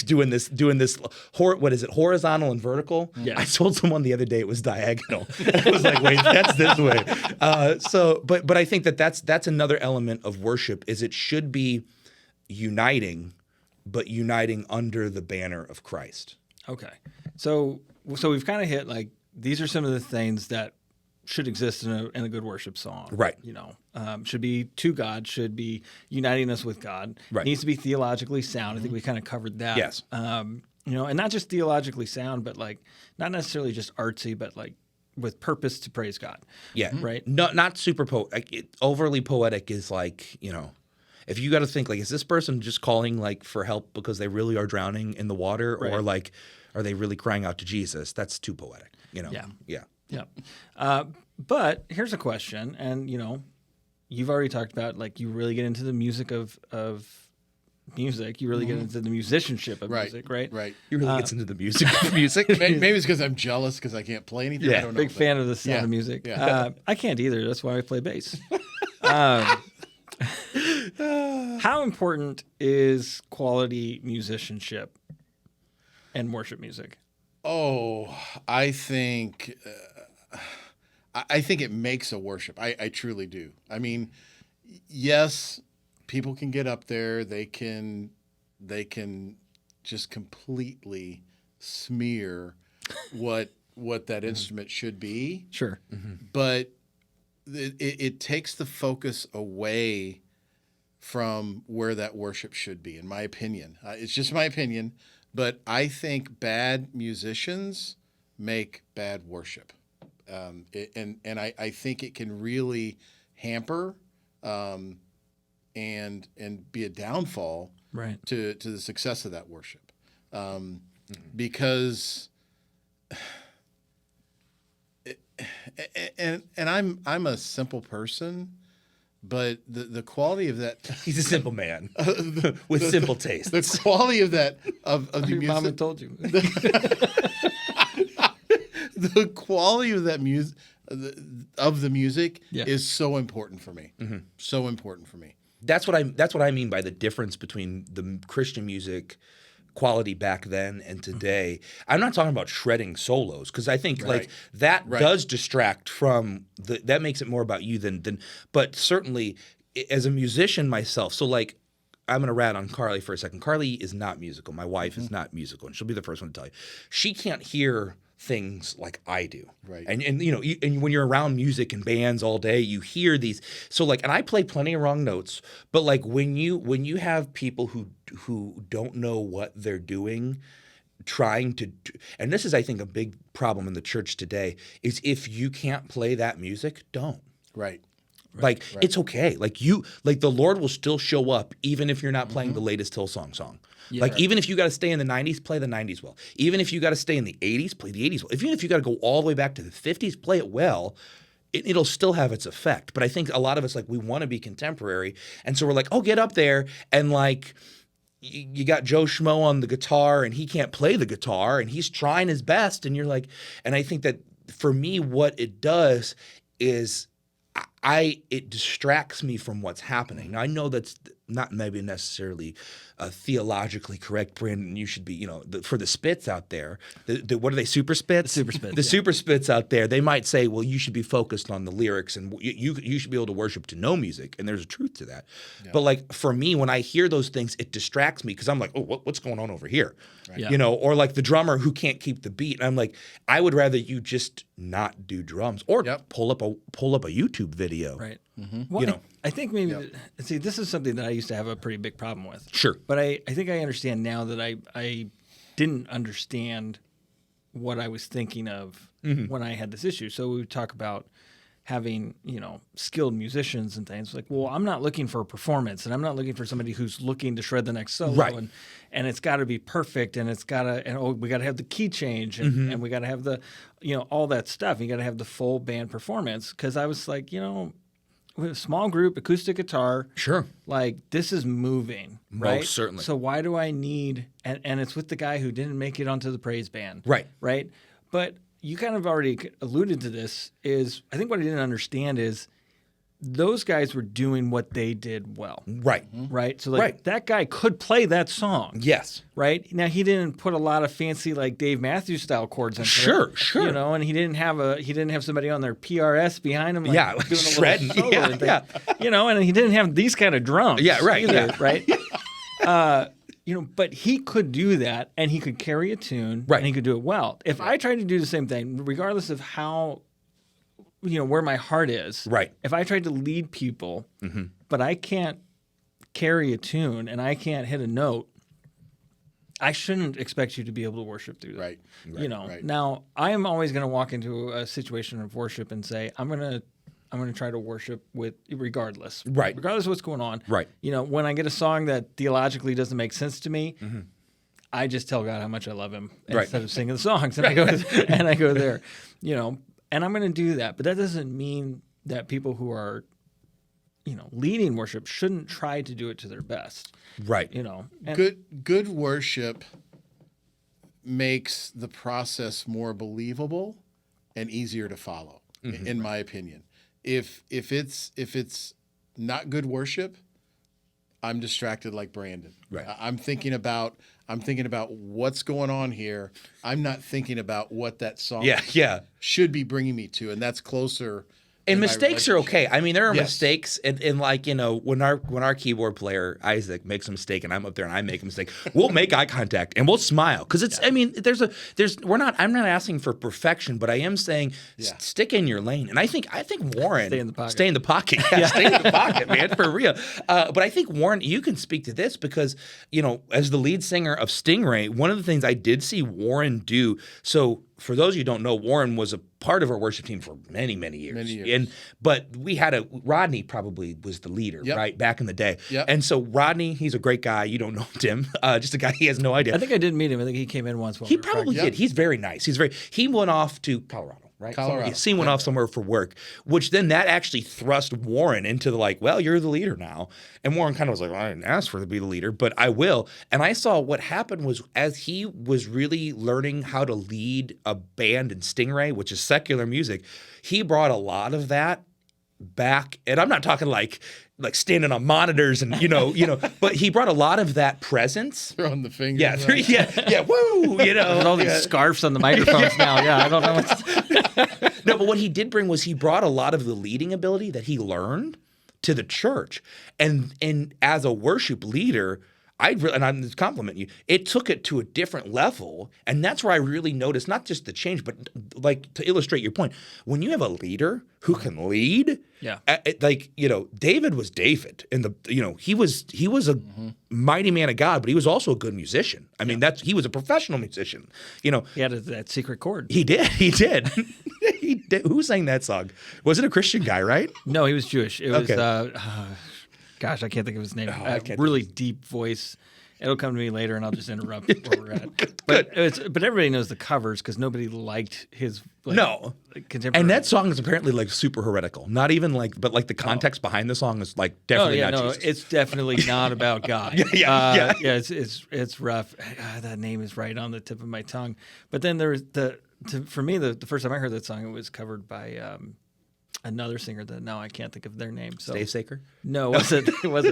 doing this. What is it? Horizontal and vertical. Yeah. I told someone the other day it was diagonal. I was like, wait, that's this way. But I think that's another element of worship. Is it should be uniting, but uniting under the banner of Christ. Okay. So we've kind of hit like these are some of the things that should exist in a good worship song. Right. Should be to God, should be uniting us with God. Right. Needs to be theologically sound. I think we kind of covered that. Yes. And not just theologically sound, but like not necessarily just artsy, but like with purpose to praise God. Yeah. Right. Not super overly poetic is like, if you got to think like, is this person just calling like for help because they really are drowning in the water, Right. or like, are they really crying out to Jesus? That's too poetic. Yeah. Yeah. Yeah. But here's a question, and you've already talked about like you really get into the music of music. You really get into the musicianship of music, right? Right. He really gets into the music. Music. Maybe it's because I'm jealous because I can't play anything. Yeah. I don't know. Big but- fan of the sound Yeah. of music. Yeah. I can't either. That's why I play bass. How important is quality musicianship and worship music? Oh, I think it makes a worship. I truly do. I mean, yes, people can get up there. They can just completely smear what that instrument should be. Sure. But it takes the focus away from where that worship should be, in my opinion. It's just my opinion, but I think bad musicians make bad worship, and I think it can really hamper and be a downfall Right. to the success of that worship, because. And I'm a simple person, but the quality of that He's a simple man with simple tastes. the quality of that of the Your mama music, told you. the quality of that music of the music Yeah. is so important for me. So important for me. That's what I mean by the difference between the Christian music quality back then and today. I'm not talking about shredding solos because I think like that does distract from that makes it more about you than but certainly as a musician myself. So like I'm going to rat on Carly for a second. Carly is not musical. My wife is not musical, and she'll be the first one to tell you. She can't hear things like I do. Right. And and when you're around music and bands all day, you hear these. So like, and I play plenty of wrong notes, but like when you have people who don't know what they're doing, trying to, and this is I think a big problem in the church today is if you can't play that music, don't. Right. Like it's okay. Like the Lord will still show up even if you're not playing the latest Hillsong song. Like even if you got to stay in the 90s, play the 90s well. Even if you got to stay in the 80s, play the 80s well. Even if you got to go all the way back to the 50s, play it well. It'll still have its effect. But I think a lot of us like we want to be contemporary, and so we're like, oh, get up there and like. You got Joe Schmo on the guitar and he can't play the guitar and he's trying his best, and you're like, and I think that for me, what it does is it distracts me from what's happening. Now, I know that's not maybe necessarily theologically correct, Brandon. You should be, for the spits out there, what are they, super spits? Super spits, The yeah. super spits out there, they might say, well, you should be focused on the lyrics and you should be able to worship to know music. And there's a truth to that. But like for me, when I hear those things, it distracts me because I'm like, oh, what's going on over here? Right. Yeah. Or like the drummer who can't keep the beat. And I'm like, I would rather you just not do drums or pull up a YouTube video. Right. Well, I think maybe see, this is something that I used to have a pretty big problem with. Sure. But I think I understand now that I didn't understand what I was thinking of when I had this issue. So we would talk about having, skilled musicians and things. Like, well, I'm not looking for a performance, and I'm not looking for somebody who's looking to shred the next solo. Right. And it's got to be perfect, and it's got to, we got to have the key change, and we got to have the, all that stuff. You got to have the full band performance. Because I was like, with a small group, acoustic guitar. Sure. Like, this is moving, right? Most certainly. So why do I need, and it's with the guy who didn't make it onto the praise band. Right. Right? But you kind of already alluded to this, is I think what I didn't understand is those guys were doing what they did well. Right. Right? So like that guy could play that song. Yes. Right? Now he didn't put a lot of fancy like Dave Matthews style chords into it. Sure. And he didn't have somebody on their PRS behind him like doing a shredding. little solo and thing. And he didn't have these kind of drums. Yeah, right. Either, right? But he could do that, and he could carry a tune, and he could do it well. If I tried to do the same thing, regardless of how, where my heart is, right? If I tried to lead people, but I can't carry a tune and I can't hit a note, I shouldn't expect you to be able to worship through that. Right. Now, I am always going to walk into a situation of worship and say, I'm going to try to worship with regardless. Right. Regardless of what's going on. Right. When I get a song that theologically doesn't make sense to me, I just tell God how much I love him instead of singing the songs. And I go there. And I'm going to do that. But that doesn't mean that people who are, leading worship shouldn't try to do it to their best. Right. Good worship makes the process more believable and easier to follow, in my opinion. If it's not good worship, I'm distracted like Brandon. Right. I'm thinking about what's going on here. I'm not thinking about what that song should be bringing me to, and that's closer. And mistakes are okay. I mean, there are mistakes, and like when our keyboard player Isaac makes a mistake, and I'm up there and I make a mistake, we'll make eye contact and we'll smile because it's. I mean, I'm not asking for perfection, but I am saying stick in your lane. And I think Warren stay in the pocket. Stay in the pocket, stay in the pocket, man, for real. But I think Warren, you can speak to this because as the lead singer of Stingray, one of the things I did see Warren do. So for those of you who don't know, Warren was a part of our worship team for many, many years. But we had Rodney probably was the leader, right, back in the day. Yep. And so Rodney, he's a great guy. You don't know Tim, just a guy he has no idea. I think I did meet him. I think he came in once. He probably did. He's very nice. He went off to Colorado. Right? Colorado. He went off somewhere for work, which then that actually thrust Warren into well, you're the leader now. And Warren kind of was like, well, I didn't ask for to be the leader, but I will. And I saw what happened was as he was really learning how to lead a band in Stingray, which is secular music, he brought a lot of that back. And I'm not talking like standing on monitors and but he brought a lot of that presence. Throwing the fingers. Woo, With all these scarves on the microphones now. Yeah, I don't know what's. No, but what he did bring was he brought a lot of the leading ability that he learned to the church, and as a worship leader, and I'm just complimenting you. It took it to a different level, and that's where I really noticed not just the change, but like to illustrate your point, when you have a leader who can lead, David was David, and he was a mighty man of God, but he was also a good musician. I mean, he was a professional musician. He had that secret chord. He did. He did. Who sang that song? Was it a Christian guy? Right? No, he was Jewish. It was. Gosh, I can't think of his name. Really deep voice. It'll come to me later, and I'll just interrupt where we're at. But everybody knows the covers because nobody liked his contemporary. And that song is apparently super heretical. Not even but the context behind the song is definitely not Jesus. It's definitely not about God. It's rough. That name is right on the tip of my tongue. But then there's for me the first time I heard that song, it was covered by. another singer that now I can't think of their name. So Dave Saker. no, was it? Would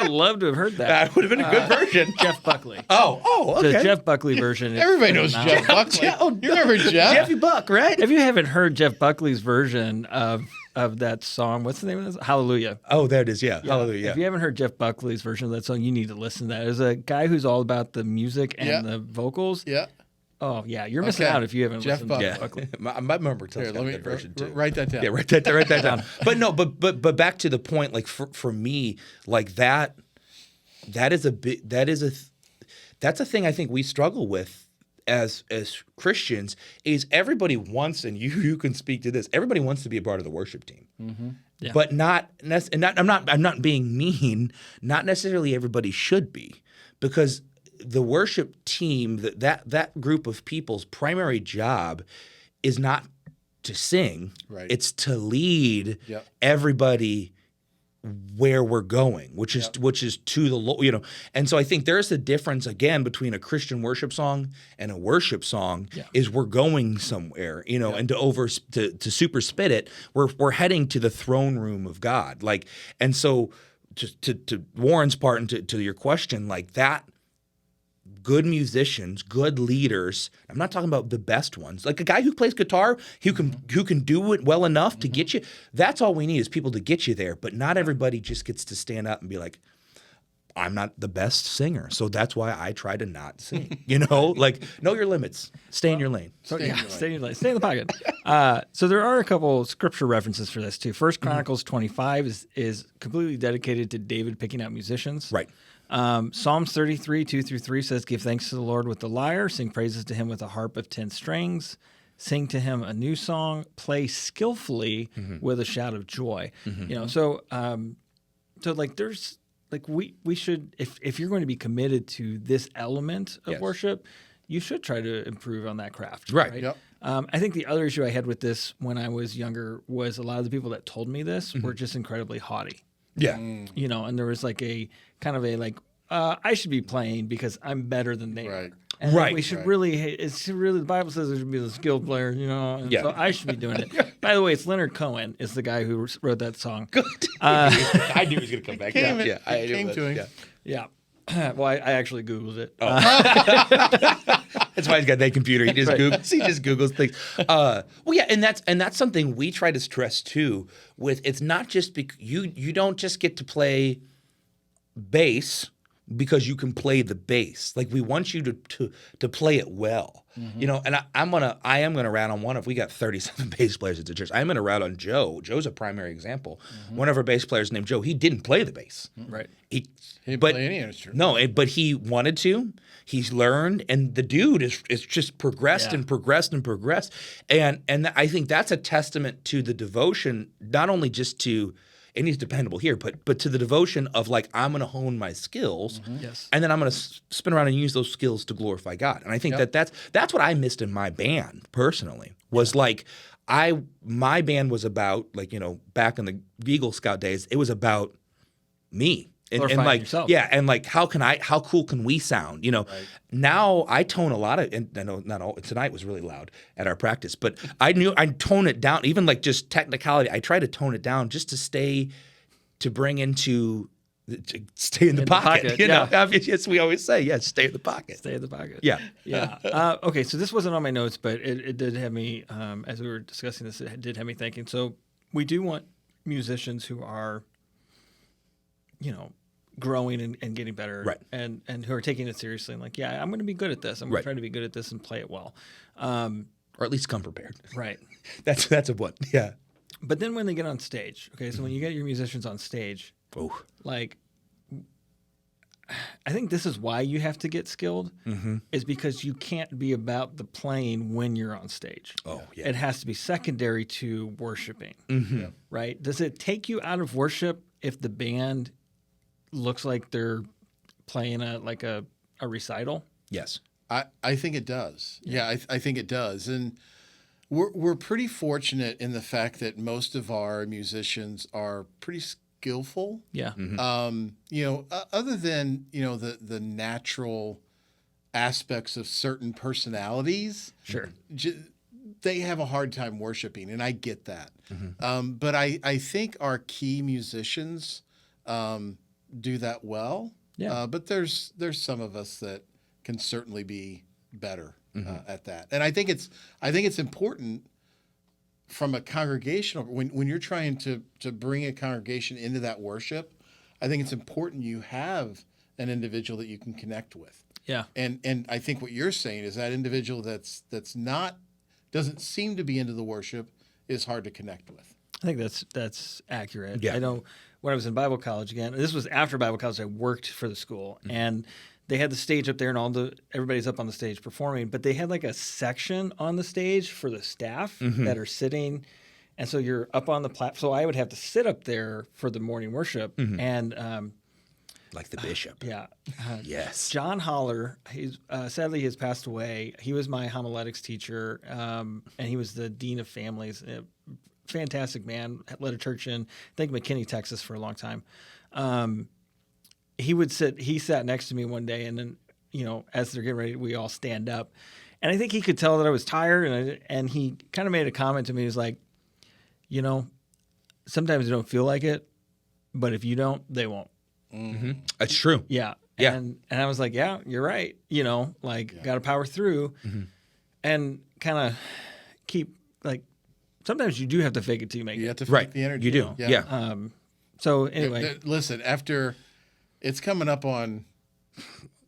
have loved to have heard that. That would have been a good version. Jeff Buckley. Oh, okay. The Jeff Buckley version. Is Everybody knows phenomenal. Jeff Buckley. Oh, You remember Jeff? Jeffy Buck, right? If you haven't heard Jeff Buckley's version of that song, what's the name of this? Hallelujah. Oh, there it is. Yeah. Hallelujah. If you haven't heard Jeff Buckley's version of that song, you need to listen to that. There's a guy who's all about the music and Yeah. the vocals. Yeah. Oh yeah, you're missing Okay. out if you haven't Jeff listened to Yeah. Jeff Buckley. My member tells Here, me let me that version too. write that down. Yeah, write that down. But no, but back to the point, like for me, like that's a that's a thing I think we struggle with as Christians is everybody wants, and you can speak to this. Everybody wants to be a part of the worship team, Yeah. but I'm not being mean. Not necessarily everybody should be, because the worship team, that group of people's primary job is not to sing. Right. It's to lead Yep. everybody where we're going, which is to the Lord, And so I think there's a difference again between a Christian worship song and a worship song. Yeah. Is we're going somewhere, and to super spit it, we're heading to the throne room of God. Like, and so to Warren's part and to your question, like that. Good musicians, good leaders. I'm not talking about the best ones. Like a guy who plays guitar, who can do it well enough to get you. That's all we need is people to get you there. But not everybody just gets to stand up and be like, I'm not the best singer, so that's why I try to not sing. Like know your limits, stay in your lane. So Stay in yeah, your lane. stay in the pocket. So there are a couple scripture references for this too. First Chronicles 25 is completely dedicated to David picking out musicians. Right. Psalms 33, 2-3 says, "Give thanks to the Lord with the lyre, sing praises to him with a harp of 10 strings, sing to him a new song, play skillfully with a shout of joy." So like there's like we should if you're going to be committed to this element of Yes. worship, you should try to improve on that craft. Right. Yep. I think the other issue I had with this when I was younger was a lot of the people that told me this were just incredibly haughty. Yeah. And there was like a kind of a like I should be playing because I'm better than they Right. are. And Right. we should the Bible says there should be the skilled player, and Yeah. so I should be doing it. By the way, it's Leonard Cohen is the guy who wrote that song. I knew he was going to come back. Came I knew came that. to him. Yeah. Yeah. Well, I actually Googled it. That's why he's got that computer. He just Right. Googles. He just Googles things. Well, yeah, and that's something we try to stress too. With it's not just you don't just get to play bass because you can play the bass. Like we want you to play it well. And I am gonna rat on one of we got 37 bass players at the church. I'm gonna rat on Joe. Joe's a primary example. One of our bass players named Joe. He didn't play the bass. Right. He didn't play any instrument. No, but he wanted to. He's learned, and the dude is just progressed Yeah. and progressed and progressed. And I think that's a testament to the devotion, not only just to, and he's dependable here, but to the devotion of like I'm going to hone my skills, Yes. and then I'm going to spin around and use those skills to glorify God. And I think that's what I missed in my band personally was like my band was about like back in the Eagle Scout days, it was about me. And Glorifying like yourself. yeah, and like how cool can we sound? Now I tone a lot of, and I know not all tonight was really loud at our practice, but I knew I'd tone it down, even like just technicality. I try to tone it down just to stay in the pocket. yeah. I mean, yes, we always say, yes, stay in the pocket. Stay in the pocket. Yeah. Yeah. Okay, so this wasn't on my notes, but it did have me, as we were discussing this, it did have me thinking. So we do want musicians who are, growing and getting better, Right. and who are taking it seriously and like, yeah, I'm going to be good at this. I'm going Right. to try to be good at this and play it well. Or at least come prepared. Right. That's a what? Yeah. But then when they get on stage, okay, so when you get your musicians on stage, Oh. like, I think this is why you have to get skilled, is because you can't be about the playing when you're on stage. Oh, yeah. It has to be secondary to worshiping, right? Does it take you out of worship if the band looks like they're playing a recital? Yes. I think it does. Yeah, I think it does. And we're pretty fortunate in the fact that most of our musicians are pretty skillful. Yeah. Other than, the natural aspects of certain personalities. Sure. they have a hard time worshiping, and I get that. Mm-hmm. But I think our key musicians do that well. Yeah. But there's some of us that can certainly be better Mm-hmm. at that. And I think it's important from a congregational when you're trying to bring a congregation into that worship. I think it's important you have an individual that you can connect with. Yeah. And I think what you're saying is that individual that's not doesn't seem to be into the worship is hard to connect with. I think that's accurate. Yeah. I know when I was in Bible college again, this was after Bible college, I worked for the school, and they had the stage up there and everybody's up on the stage performing, but they had like a section on the stage for the staff that are sitting. And so you're up on the platform. So I would have to sit up there for the morning worship. And Like the bishop. yeah, Yes. John Holler, he's sadly he has passed away. He was my homiletics teacher, and he was the dean of families. A fantastic man. Led a church in, I think, McKinney, Texas, for a long time. He sat next to me one day, and then, as they're getting ready, we all stand up, and I think he could tell that I was tired, and he kind of made a comment to me. He was like, sometimes you don't feel like it, but if you don't, they won't. That's true. Yeah. Yeah. And I was like, yeah, you're right. Got to power through and kind of keep, like, sometimes you do have to fake it till you make You it. have to feel Right. the energy. You do. Yeah. So anyway, Listen, after it's coming up on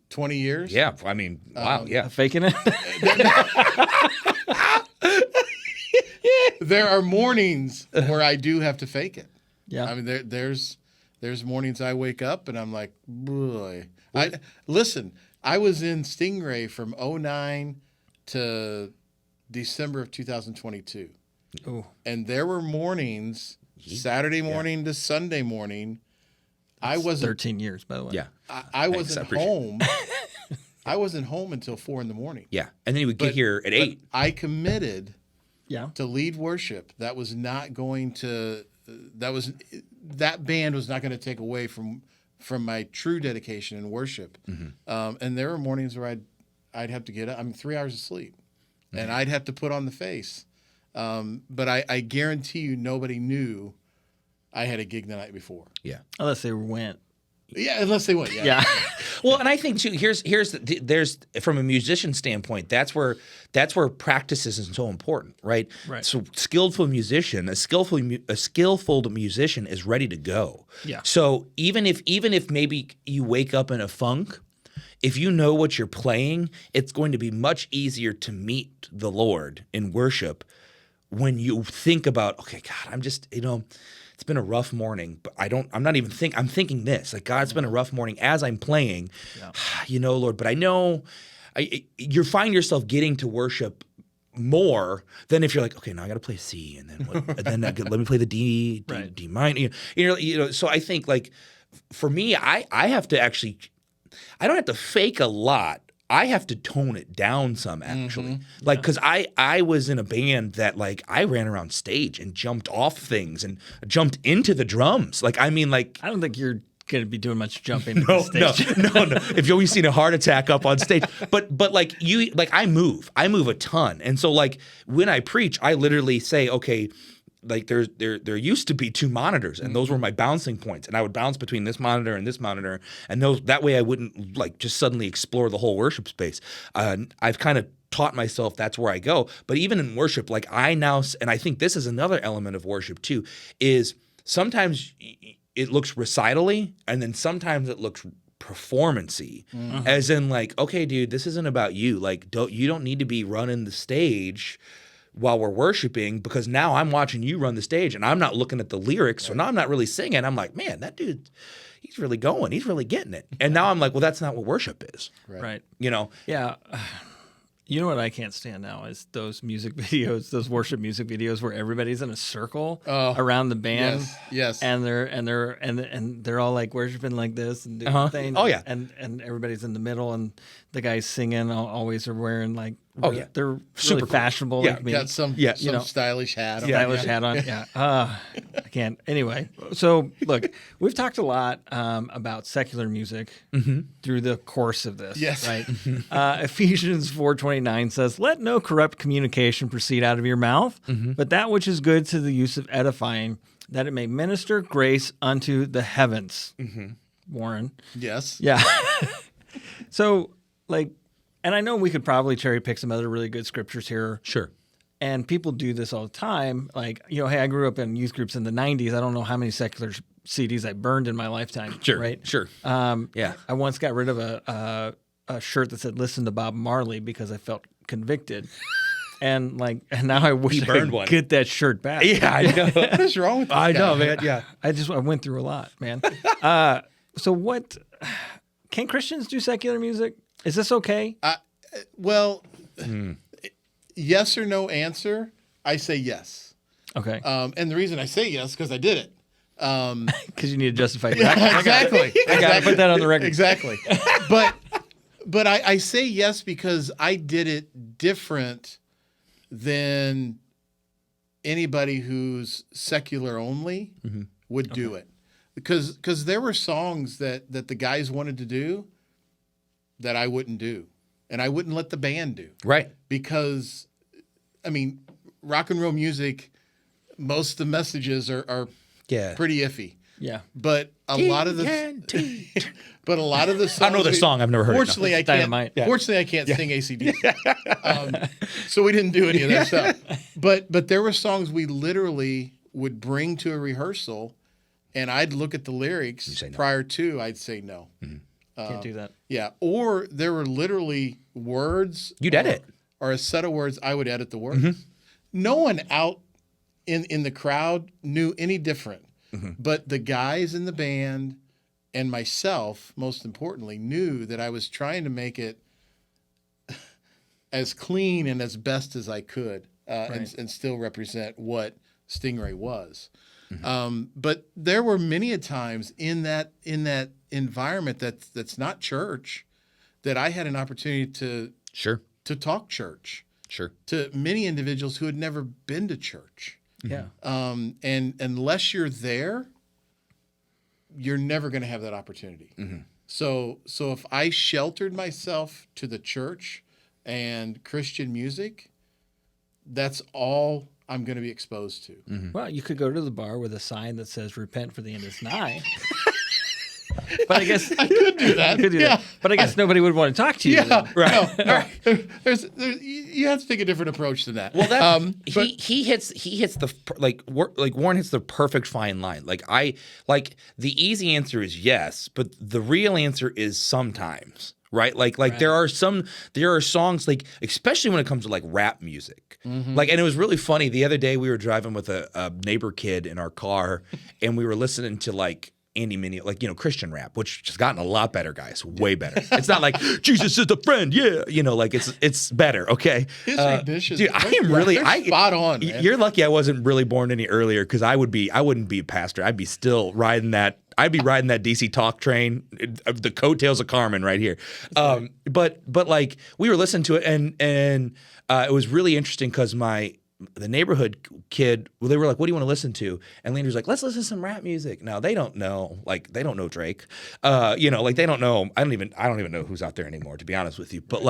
20 years. Yeah. I mean, wow. Yeah. faking it. There are mornings where I do have to fake it. Yeah. I mean, there's mornings I wake up and I'm like, boy. I was in Stingray from 2009 to December of 2022. Ooh. And there were mornings, Saturday morning to Sunday morning, I wasn't 13 years, by the way. Yeah. I Thanks, I wasn't appreciate it. home. I wasn't home until 4 a.m. Yeah. And then he would get here at But 8. I committed Yeah. to lead worship. That was not going to. That band was not going to take away from my true dedication in worship. And there were mornings where I'd have to get up. 3 hours of sleep, and I'd have to put on the face. But I guarantee you, nobody knew I had a gig the night before. Yeah. Unless they went. Yeah, unless they went. Yeah. Well, and I think too. There's from a musician standpoint, that's where practice is so important, right? Right. So a skillful musician is ready to go. Yeah. So even if maybe you wake up in a funk, if you know what you're playing, it's going to be much easier to meet the Lord in worship when you think about, okay, God, I'm just, it's been a rough morning, but I'm thinking this, like, God, it's been a rough morning as I'm playing, Lord, but I know you find yourself getting to worship more than if you're like, okay, now I got to play C, and then let me play the D minor, so I think, like, for me, I have to actually, I don't have to fake a lot. I have to tone it down some, actually. Like, because I was in a band that, like, I ran around stage and jumped off things and jumped into the drums. Like, I mean, like... I don't think you're going to be doing much jumping No, on stage. no. If you've always seen a heart attack up on stage. But like, I move a ton. And so, like, when I preach, I literally say, okay, like, there used to be 2 monitors, and those were my bouncing points, and I would bounce between this monitor, and that way I wouldn't, like, just suddenly explore the whole worship space. I've kind of taught myself that's where I go. But even in worship, like, and I think this is another element of worship too, is sometimes it looks recitally, and then sometimes it looks performance-y, as in, like, okay, dude, this isn't about you. Like, you don't need to be running the stage while we're worshiping, because now I'm watching you run the stage and I'm not looking at the lyrics, so now I'm not really singing. I'm like, man, that dude, he's really going, he's really getting it. And now I'm like, well, that's not what worship is. Right. Yeah. You know what I can't stand now is those music videos, those worship music videos where everybody's in a circle around the band. Yes. And they're all like worshiping like this and doing things. Oh, yeah. And everybody's in the middle, and the guys singing always are wearing, like, they're really Super cool. fashionable, Yeah. like me. Got some you know, stylish hat on. stylish hat on. Yeah. I can't. Anyway, so look, we've talked a lot about secular music through the course of this. Yes. Right. Ephesians 4:29 says, "Let no corrupt communication proceed out of your mouth, but that which is good to the use of edifying, that it may minister grace unto the heavens." Warren. Yes. Yeah. So, like, and I know we could probably cherry pick some other really good scriptures here. Sure. And people do this all the time. Like, hey, I grew up in youth groups in the 90s. I don't know how many secular CDs I burned in my lifetime. Sure. Right? Sure. Yeah. I once got rid of a shirt that said "Listen to Bob Marley" because I felt convicted. And now I wish I burned could one. get that shirt back. Yeah, I know. What is wrong with this I guy? know, man. Yeah. I went through a lot, man. So what, can Christians do secular music? Is this okay? Well, yes or no answer, I say yes. Okay. And the reason I say yes, because I did it. Because you need to justify your action. Exactly. I got to put that on the record. Exactly. But I say yes because I did it different than anybody who's secular only would do it. Because there were songs that the guys wanted to do that I wouldn't do. And I wouldn't let the band do. Right. Because, I mean, rock and roll music, most of the messages are Yeah. pretty iffy. Yeah. But a lot of the songs. I don't know the song. I've never heard it. Fortunately, I Dynamite. can't. Fortunately, I can't sing AC/DC. So we didn't do any of that stuff. But there were songs we literally would bring to a rehearsal, and I'd look at the lyrics say no. prior to. I'd say no. Can't do that. Yeah. Or there were literally words. You'd edit. Or a set of words. I would edit the words. No one out in the crowd knew any different. But the guys in the band and myself, most importantly, knew that I was trying to make it as clean and as best as I could and still represent what Stingray was. But there were many a times in that environment that's not church that I had an opportunity to talk church Sure. to many individuals who had never been to church. Yeah. And unless you're there, you're never going to have that opportunity. So if I sheltered myself to the church and Christian music, that's all I'm going to be exposed to. Well, you could go to the bar with a sign that says "Repent, for the end is nigh." But I guess I could do that. you could do that. But I guess nobody would want to talk to you. Yeah, then. Right. No. You have to take a different approach than that. Well, that's but he hits the Warren hits the perfect fine line. The easy answer is yes, but the real answer is sometimes. Right? There are songs especially when it comes to rap music. And it was really funny. The other day we were driving with a neighbor kid in our car and we were listening to Andy Mineo, Christian rap, which has gotten a lot better, guys. Way better. It's not like Jesus is the friend, yeah. It's better, okay? his renditions, dude, I am really they're spot on, man. You're lucky I wasn't really born any earlier because I wouldn't be a pastor. I'd be still riding that. I'd be riding that DC talk train, the coattails of Carmen right here. But we were listening to it and it was really interesting because the neighborhood kid, they were like, "What do you want to listen to?" And Landry's like, "Let's listen to some rap music." Now they don't know, they don't know Drake, they don't know. I don't even know who's out there anymore, to be honest with you. But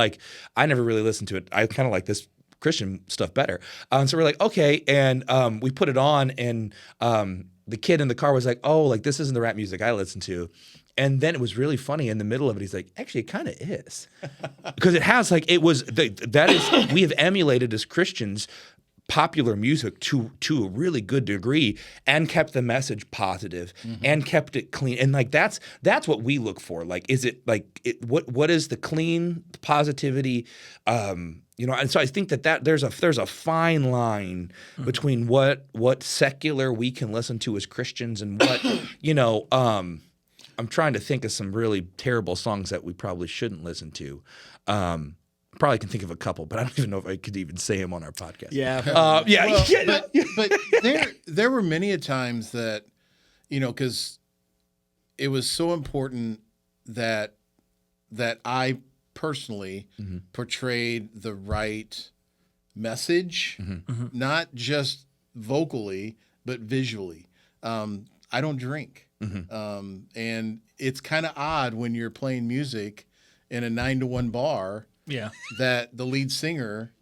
I never really listened to it. I kind of like this Christian stuff better. So we're like, okay, and we put it on, and the kid in the car was like, "Oh, this isn't the rap music I listen to." And then it was really funny in the middle of it. He's like, actually, it kind of is. Because it has we have emulated as Christians popular music to a really good degree and kept the message positive and kept it clean. And that's what we look for. Is it what is the clean positivity? And so I think that there's a fine line between what secular we can listen to as Christians and what, I'm trying to think of some really terrible songs that we probably shouldn't listen to. Probably can think of a couple, but I don't even know if I could even say them on our podcast. Yeah. Well, but there were many a times that, because it was so important that I personally portrayed the right message, not just vocally, but visually. I don't drink. And it's kind of odd when you're playing music in a 9-to-1 bar Yeah. that the lead singer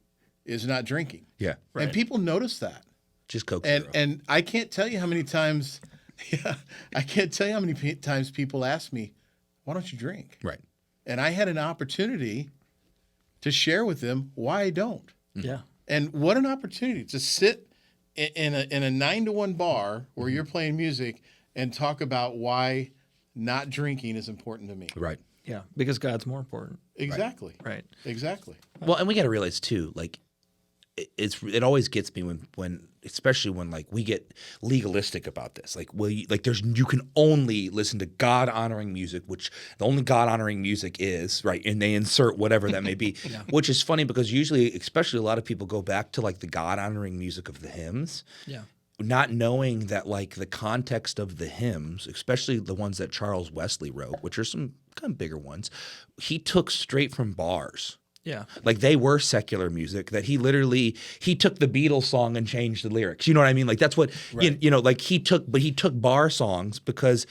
is not drinking. Yeah. Right. And people notice that. Just Coke And Zero. and I can't tell you how many times I can't tell you how many times people ask me, "Why don't you drink?" Right. And I had an opportunity to share with them why I don't. Yeah. And what an opportunity to sit in a 9-to-1 bar where you're playing music and talk about why not drinking is important to me. Right. Yeah. Because God's more important. Exactly. Right. Exactly. Well, and we got to realize too, like it always gets me when especially when like we get legalistic about this. Like, well, you can only listen to God honoring music, which the only God honoring music is right, and they insert whatever that may be, which is funny because usually, especially a lot of people go back to like the God honoring music of the hymns. Yeah. Not knowing that like the context of the hymns, especially the ones that Charles Wesley wrote, which are some kind of bigger ones, he took straight from bars. Yeah. Like they were secular music that he took the Beatles song and changed the lyrics. You know what I mean? Like that's what you know. Like he took bar songs because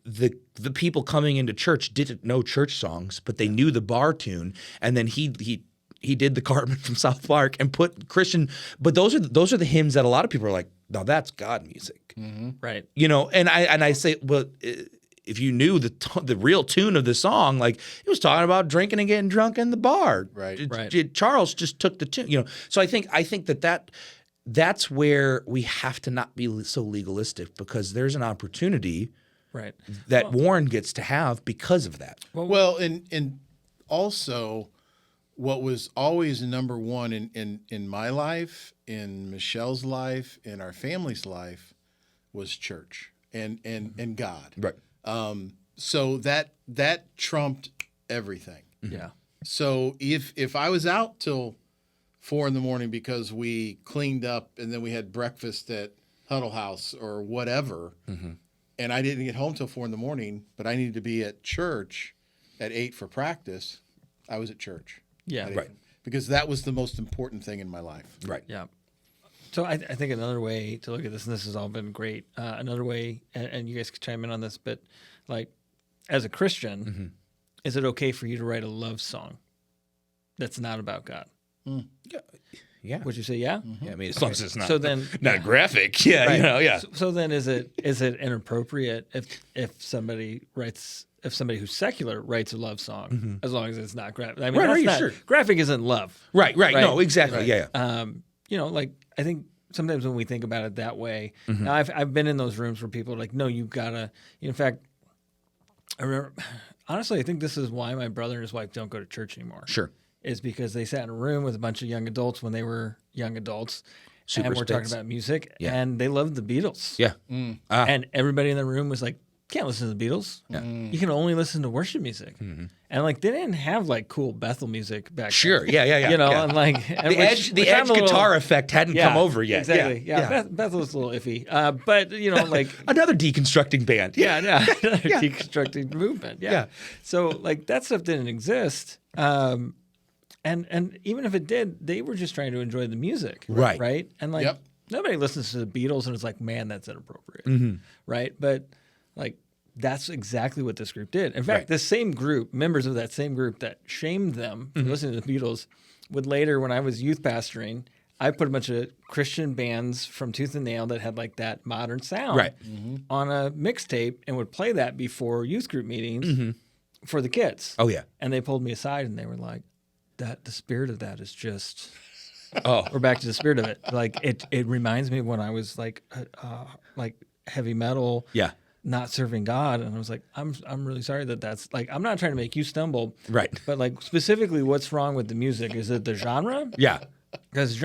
the people coming into church didn't know church songs, but they knew the bar tune, and then he did the Cartman from South Park and put Christian. But those are the hymns that a lot of people are like, now that's God music, Right. you know. And I say, well, if you knew the real tune of the song, like it was talking about drinking and getting drunk in the bar. Right. Right. Charles just took the tune, you know. So I think that's where we have to not be so legalistic because there's an opportunity Right. that Warren gets to have because of that. Well, and also what was always number one in my life, in Michelle's life, in our family's life was church and God. Right. So that trumped everything. Yeah. So if I was out till 4 a.m. because we cleaned up and then we had breakfast at Huddle House or whatever, and I didn't get home till 4 a.m, but I needed to be at church at 8 for practice, I was at church. Yeah. Right. Because that was the most important thing in my life. Right. Yeah. So I think another way to look at this, and this has all been great, another way, and you guys can chime in on this, but like as a Christian, is it okay for you to write a love song that's not about God? Yeah. Would you say yeah? Yeah. I mean, as long as it's not So then, not graphic. Yeah. Right. You know. Yeah. So then, is it inappropriate if somebody who's secular writes a love song as long as it's not graphic? I mean, Right, that's right, not, sure. graphic isn't love. Right. Right. No. Exactly. Right. Yeah. You know, like I think sometimes when we think about it that way, now I've been in those rooms where people are like, no, you gotta. In fact, I remember. Honestly, I think this is why my brother and his wife don't go to church anymore. Sure. Is because they sat in a room with a bunch of young adults when they were young adults, Super and we're talking spits. about music, Yeah. and they loved the Beatles. Yeah. And everybody in the room was like, can't listen to the Beatles. You can only listen to worship music. And like they didn't have like cool Bethel music back Sure. then. Yeah. You know, yeah. and like The edge guitar effect hadn't come over yet. Exactly. Yeah. Yeah. Bethel was a little iffy. But you know, like Another deconstructing band. yeah, deconstructing movement. Yeah. Yeah. So like that stuff didn't exist. And even if it did, they were just trying to enjoy the music. Right. Right. And like Yep. nobody listens to the Beatles and it's like, man, that's inappropriate. Right. But like that's exactly what this group did. In fact, Right. this same group, members of that same group that shamed them for listening to the Beatles, would later, when I was youth pastoring, I put a bunch of Christian bands from Tooth and Nail that had like that modern sound Right. on a mixtape and would play that before youth group meetings for the kids. Oh yeah. And they pulled me aside and they were like, "That the spirit of that is just." Oh. We're back to the spirit of it. Like it reminds me of when I was like heavy metal, Yeah. not serving God, and I was like, I'm really sorry that's like I'm not trying to make you stumble, Right. but like specifically, what's wrong with the music? Is it the genre? Yeah. Because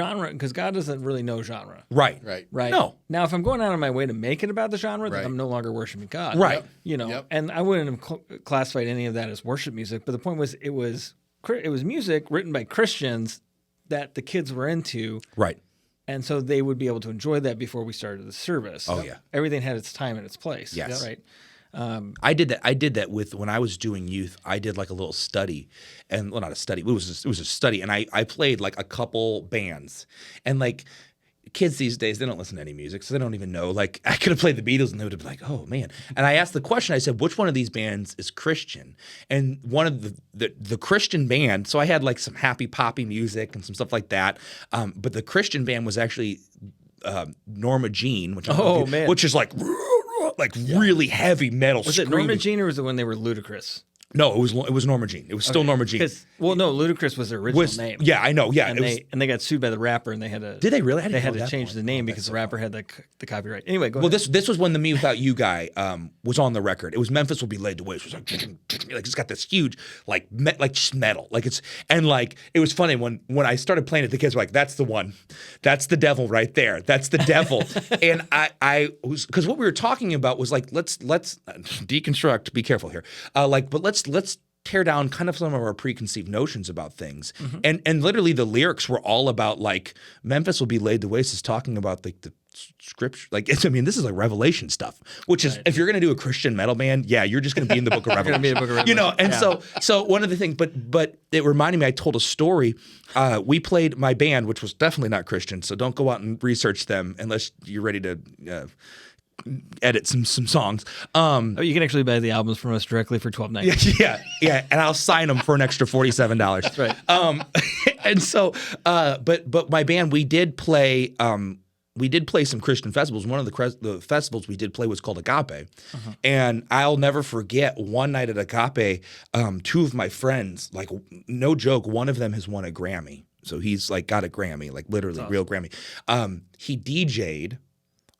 God doesn't really know genre. Right. Right. Right. No. Now, if I'm going out of my way to make it about the genre, then Right. I'm no longer worshiping God. Right. Yep. You know, Yep. and I wouldn't have classified any of that as worship music. But the point was, it was music written by Christians that the kids were into, Right. and so they would be able to enjoy that before we started the service. Oh, yeah. Everything had its time and its place. Yes. Right. I did that with when I was doing youth. I did like a little study, not a study. It was a study, and I played like a couple bands, and like kids these days, they don't listen to any music, so they don't even know. Like, I could have played the Beatles and they would have been like, oh, man. And I asked the question, I said, which one of these bands is Christian? And one of the Christian band, so I had like some happy poppy music and some stuff like that, but the Christian band was actually Norma Jean, which which is like really heavy metal. Was it Norma Jean or was it when they were Ludacris? No, it was Norma Jean. It was still Norma Jean. Well, no, Ludacris was their original name. Yeah, I know. Yeah, and they got sued by the rapper, and they had to. Did they really? They had to change the name because the rapper had the copyright. Anyway, go ahead. Well, this was when the Me Without You guy was on the record. It was Memphis Will Be Laid to Waste. It was like it's got this huge like just metal. Like it's and like it was funny when I started playing it. The kids were like, "That's the one. That's the devil right there. That's the devil." And I was because what we were talking about was like let's deconstruct. Be careful here. But let's tear down kind of some of our preconceived notions about things. Mm-hmm. And literally the lyrics were all about like Memphis Will Be Laid to Waste is talking about like the scripture. Like this is like Revelation stuff, which is if you're going to do a Christian metal band, yeah, you're just going to be in the book of Revelation. You know, and so one of the things, but it reminded me, I told a story. We played my band, which was definitely not Christian. So don't go out and research them unless you're ready to edit some songs. You can actually buy the albums from us directly for $12.99. Yeah, and I'll sign them for an extra $47. That's right. And so, but my band, we did play some Christian festivals. One of the festivals we did play was called Agape, and I'll never forget one night at Agape. Two of my friends, like no joke, one of them has won a Grammy, so he's like got a Grammy, like literally real Grammy. He DJ'd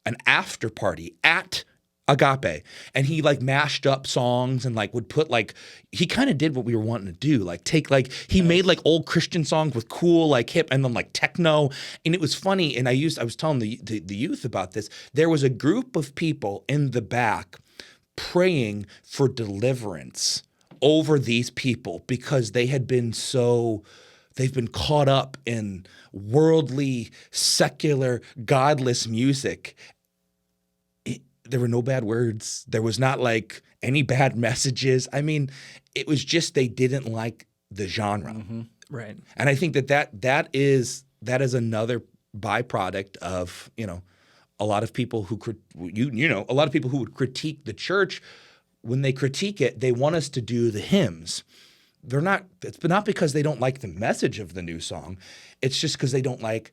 an after party at Agape, and he like mashed up songs and like would put like he kind of did what we were wanting to do, like take like he made like old Christian songs with cool like hip and then like techno, and it was funny. And I was telling the youth about this. There was a group of people in the back praying for deliverance over these people because they've been caught up in worldly, secular, godless music. There were no bad words. There was not like any bad messages. I mean, it was just they didn't like the genre. Mm-hmm. Right. And I think that is another byproduct of, a lot of people who a lot of people who would critique the church. When they critique it, they want us to do the hymns. It's not because they don't like the message of the new song. It's just because they don't like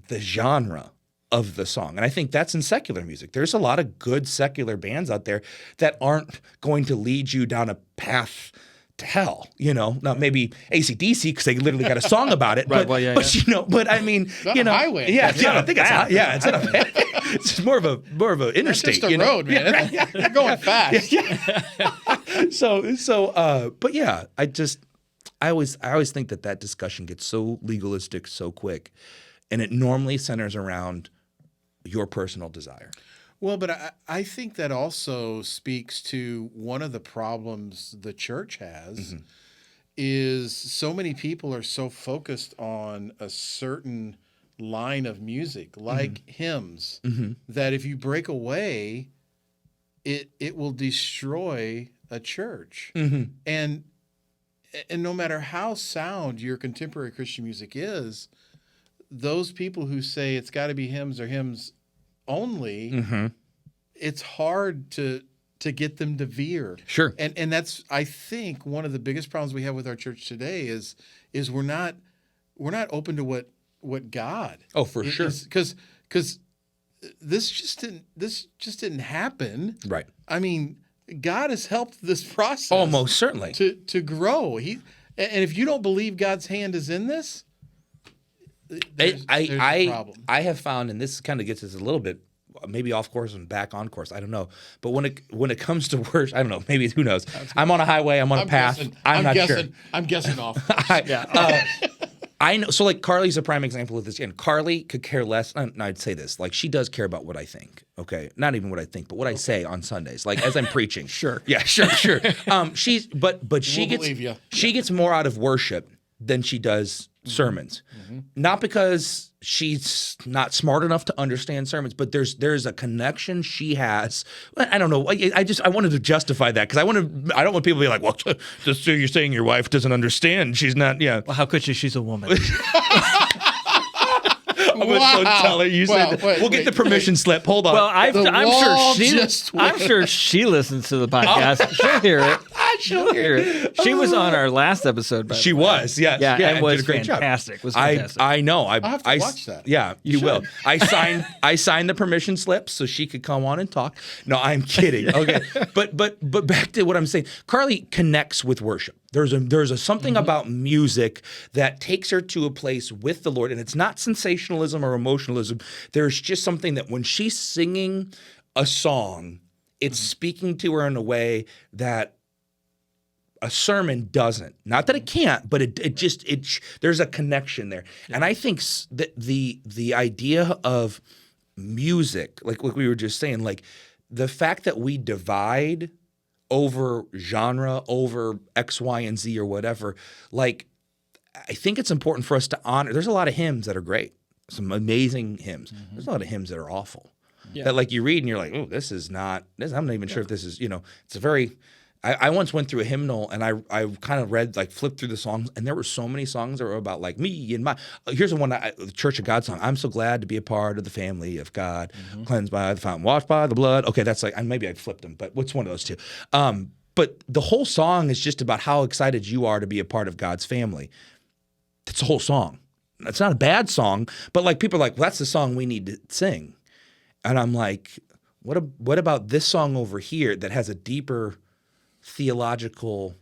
the genre of the song. And I think that's in secular music. There's a lot of good secular bands out there that aren't going to lead you down a path to hell, Not maybe AC/DC because they literally got a song about it. Right, but I mean, highway. Yeah, I think it's not a it's more of a interstate. It's just a road, man. You're going fast. But yeah, I always think that discussion gets so legalistic so quick, and it normally centers around your personal desire. Well, but I think that also speaks to one of the problems the church has is so many people are so focused on a certain line of music, like hymns, that if you break away, it will destroy a church. And no matter how sound your contemporary Christian music is, those people who say it's got to be hymns or hymns only, it's hard to get them to veer. Sure. And that's, I think, one of the biggest problems we have with our church today is we're not open to what God. Oh, for sure. Because this just didn't happen. Right. I mean, God has helped this process. Oh, most certainly. To grow. And if you don't believe God's hand is in this, there's a problem. I have found, and this kind of gets us a little bit maybe off course and back on course. I don't know. But when it comes to worship, I don't know. Maybe who knows? I'm on a highway. I'm on a path. I'm not sure. I'm guessing off. I know. So like Carly's a prime example of this. And Carly could care less. And I'd say this. Like she does care about what I think. Okay. Not even what I think, but what I say on Sundays. Like as I'm preaching. Sure. Yeah. Sure. She We'll gets more out of worship than she does sermons. Not because she's not smart enough to understand sermons, but there's a connection she has. I don't know. I wanted to justify that because I don't want people to be like, well, just so you're saying your wife doesn't understand. She's not. Yeah. Well, how could she? She's a woman. Don't tell her. You said we'll get the permission slip. Hold on. Well, The I'm wall sure just I'm sure she listens to the podcast. She'll hear it. She'll hear it. She was on our last episode. By she the way. was, yes. Yeah, and it was did a great fantastic. job. Was fantastic. I know. I'll have to watch that. Yeah, you will. should. I signed the permission slip so she could come on and talk. No, I'm kidding. Okay, but back to what I'm saying. Carly connects with worship. There's a something about music that takes her to a place with the Lord, and it's not sensationalism or emotionalism. There's just something that when she's singing a song, it's speaking to her in a way that a sermon doesn't. Not that it can't, but there's a connection there. And I think that the idea of music, like we were just saying, like the fact that we divide over genre, over X, Y, and Z or whatever, like I think it's important for us to honor. There's a lot of hymns that are great, some amazing hymns. There's a lot of hymns that are awful. Yeah. That like you read and you're like, oh, I'm not even sure if this is, it's a very. I once went through a hymnal and I kind of read, like flipped through the songs, and there were so many songs that were about like me and my. Here's the one, the Church of God song. I'm so glad to be a part of the family of God, cleansed by the fountain, washed by the blood. Okay, that's like, maybe I flipped them, but what's one of those two? But the whole song is just about how excited you are to be a part of God's family. That's the whole song. It's not a bad song, but like people are like, well, that's the song we need to sing. And I'm like, what about this song over here that has a deeper theological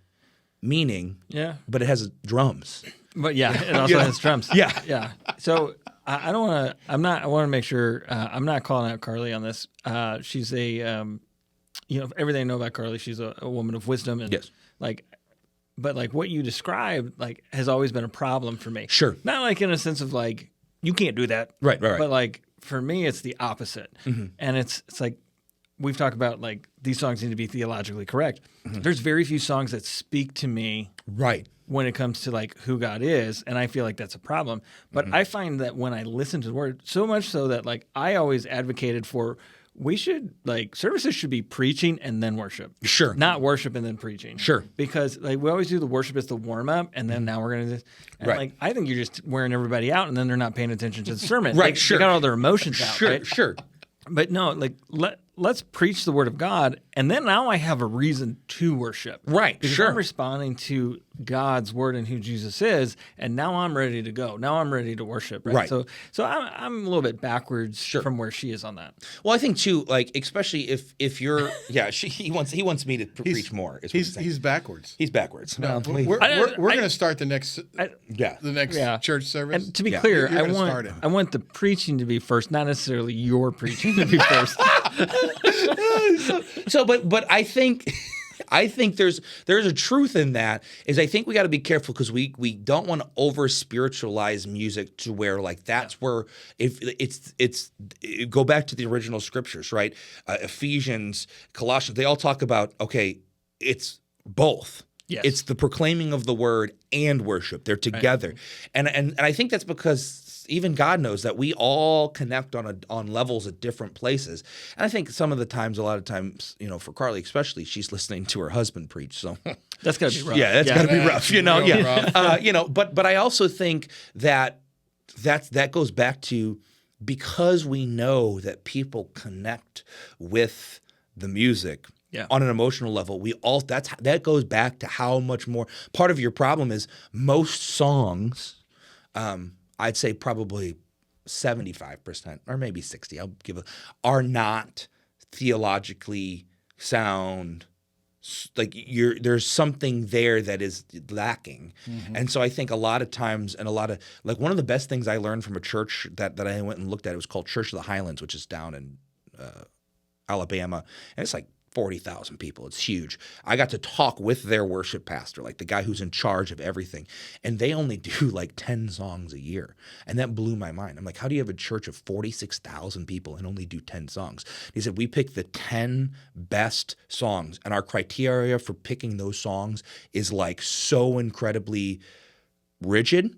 meaning? Yeah. But it has drums. But yeah, it also has drums. Yeah. Yeah. So I don't want to, I want to make sure I'm not calling out Carly on this. She's everything I know about Carly, she's a woman of wisdom. And Yes. But like what you described, like has always been a problem for me. Sure. Not like in a sense of like, you can't do that. Right. But like for me, it's the opposite. Mm-hmm. And it's like, we've talked about like these songs need to be theologically correct. There's very few songs that speak to me Right. when it comes to like who God is, and I feel like that's a problem. But I find that when I listen to the word, so much so that like I always advocated for services should be preaching and then worship. Sure. Not worship and then preaching. Sure. Because like we always do the worship as the warm up, and then now we're gonna Right. like I think you're just wearing everybody out, and then they're not paying attention to the sermon. Right, Like, sure. They got all their emotions out. Sure. Right? Sure. But no, like let's preach the word of God, and then now I have a reason to worship. Right, Because sure. I'm responding to God's word and who Jesus is, and now I'm ready to go. Now I'm ready to worship. Right. Right. So I'm a little bit backwards from where she is on that. Well, I think too, like especially if you're, he wants me to preach more. Is what he's saying. He's backwards. He's backwards. We're I- going to start the next Yeah. church service. And to be Yeah. clear, You're gonna start it. I want the preaching to be first, not necessarily your preaching to be first. So, but I think there's a truth in that. Is I think we got to be careful because we don't want to over spiritualize music to where like that's where if it's go back to the original scriptures, right? Ephesians, Colossians, they all talk about it's both. Yes. It's the proclaiming of the word and worship. They're together, and I think that's because even God knows that we all connect on levels at different places. And I think a lot of times, for Carly especially, she's listening to her husband preach. So That's gotta be rough. yeah, that's got to be rough, real rough. But I also think that goes back to because we know that people connect with the music. Yeah. On an emotional level, that goes back to how much more part of your problem is most songs. I'd say probably 75% or maybe 60. Are not theologically sound. Like there's something there that is lacking. And so I think a lot of times and like one of the best things I learned from a church that I went and looked at, it was called Church of the Highlands, which is down in Alabama, and it's like 40,000 people. It's huge. I got to talk with their worship pastor, like the guy who's in charge of everything. And they only do like 10 songs a year. And that blew my mind. I'm like, how do you have a church of 46,000 people and only do 10 songs? He said, we pick the 10 best songs. And our criteria for picking those songs is like so incredibly rigid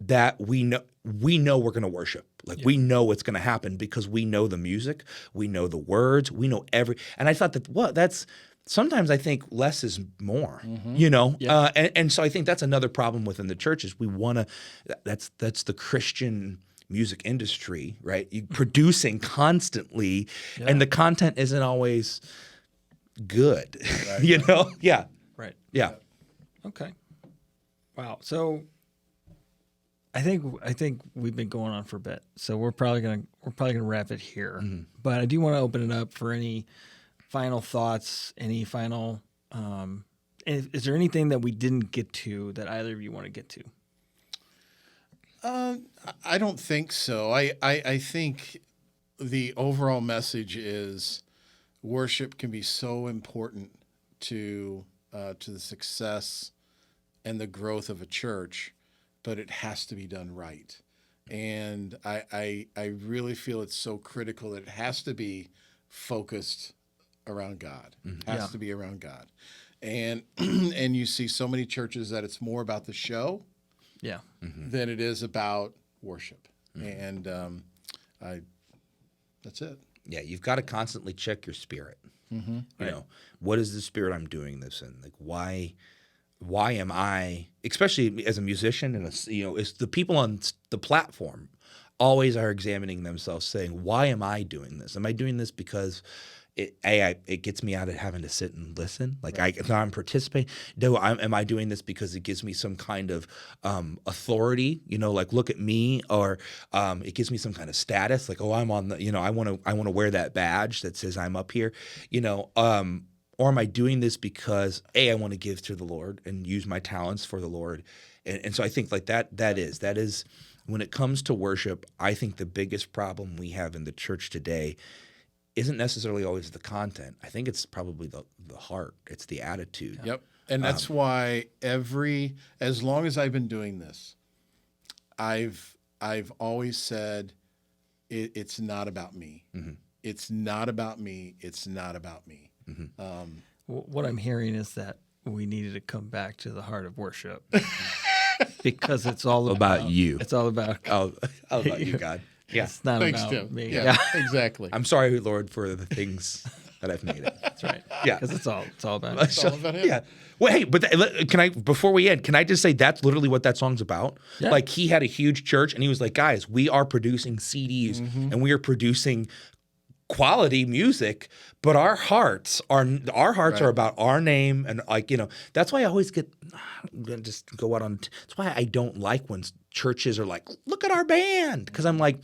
that we know we're going to worship. Like we know what's going to happen because we know the music, we know the words, we know and I thought that's sometimes I think less is more, and so I think that's another problem within the church is we want to, that's the Christian music industry, right? You producing constantly, and the content isn't always good. You know? Yeah. Right. Yeah. Okay. Wow. So I think we've been going on for a bit, so we're probably gonna wrap it here. But I do want to open it up for any final thoughts, any final. Is there anything that we didn't get to that either of you want to get to? I don't think so. I think the overall message is worship can be so important to the success and the growth of a church, but it has to be done right. And I really feel it's so critical that it has to be focused around God. Has to be around God. And and you see so many churches that it's more about the show Yeah. than it is about worship. And that's it. Yeah, you've got to constantly check your spirit. You know, what is the spirit I'm doing this in? Like, why am I, especially as a musician and it's the people on the platform always are examining themselves, saying, why am I doing this? Am I doing this because it gets me out of having to sit and listen? Like I'm participating. Am I doing this because it gives me some kind of authority? You know, like look at me, or it gives me some kind of status. Like, oh, I'm on the. You know, I want to wear that badge that says I'm up here. You know, or am I doing this because I want to give to the Lord and use my talents for the Lord? And so I think like that is when it comes to worship, I think the biggest problem we have in the church today isn't necessarily always the content. I think it's probably the heart. It's the attitude. Yep. And that's why as long as I've been doing this, I've always said it's not about me. It's not about me. It's not about me. What I'm hearing is that we needed to come back to the heart of worship because it's all About you. It's all about. Oh, about you, God. Yeah. It's not Thanks, about Tim. me. Yeah, exactly. I'm sorry, Lord, for the things that I've made it. That's right. Yeah. Because it's all about. It's all about him. Yeah. Well, hey, but can I, before we end, can I just say that's literally what that song's about? Yeah. Like he had a huge church and he was like, guys, we are producing CDs and we are producing quality music, but our hearts are about our name, and like, you know, that's why I always get, I'm gonna just go out on, that's why I don't like when churches are like, look at our band, because I'm like,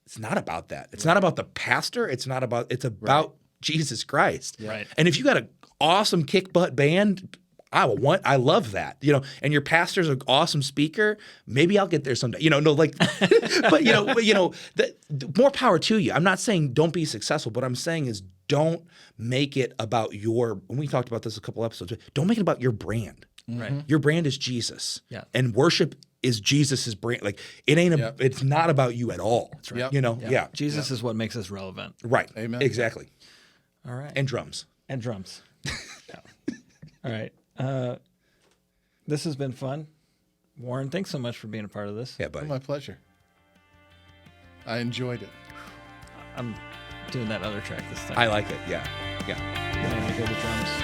it's not about that. It's not about the pastor. It's about Jesus Christ. Right. And if you got an awesome kick butt band, I love that, you know, and your pastor's an awesome speaker. Maybe I'll get there someday, you know, no, like, but more power to you. I'm not saying don't be successful. What I'm saying is don't make it about and we talked about this a couple episodes, don't make it about your brand. Right. Your brand is Jesus. Yeah. And worship is Jesus's brand. Like it ain't, it's not about you at all. That's right. You know? Yeah. Jesus is what makes us relevant. Right. Amen. Exactly. All right. And drums. And drums. Yeah. All right. This has been fun. Warren, thanks so much for being a part of this. Yeah, buddy. My pleasure. I enjoyed it. I'm doing that other track this time. I like it. Yeah. Yeah. You want to go to drums?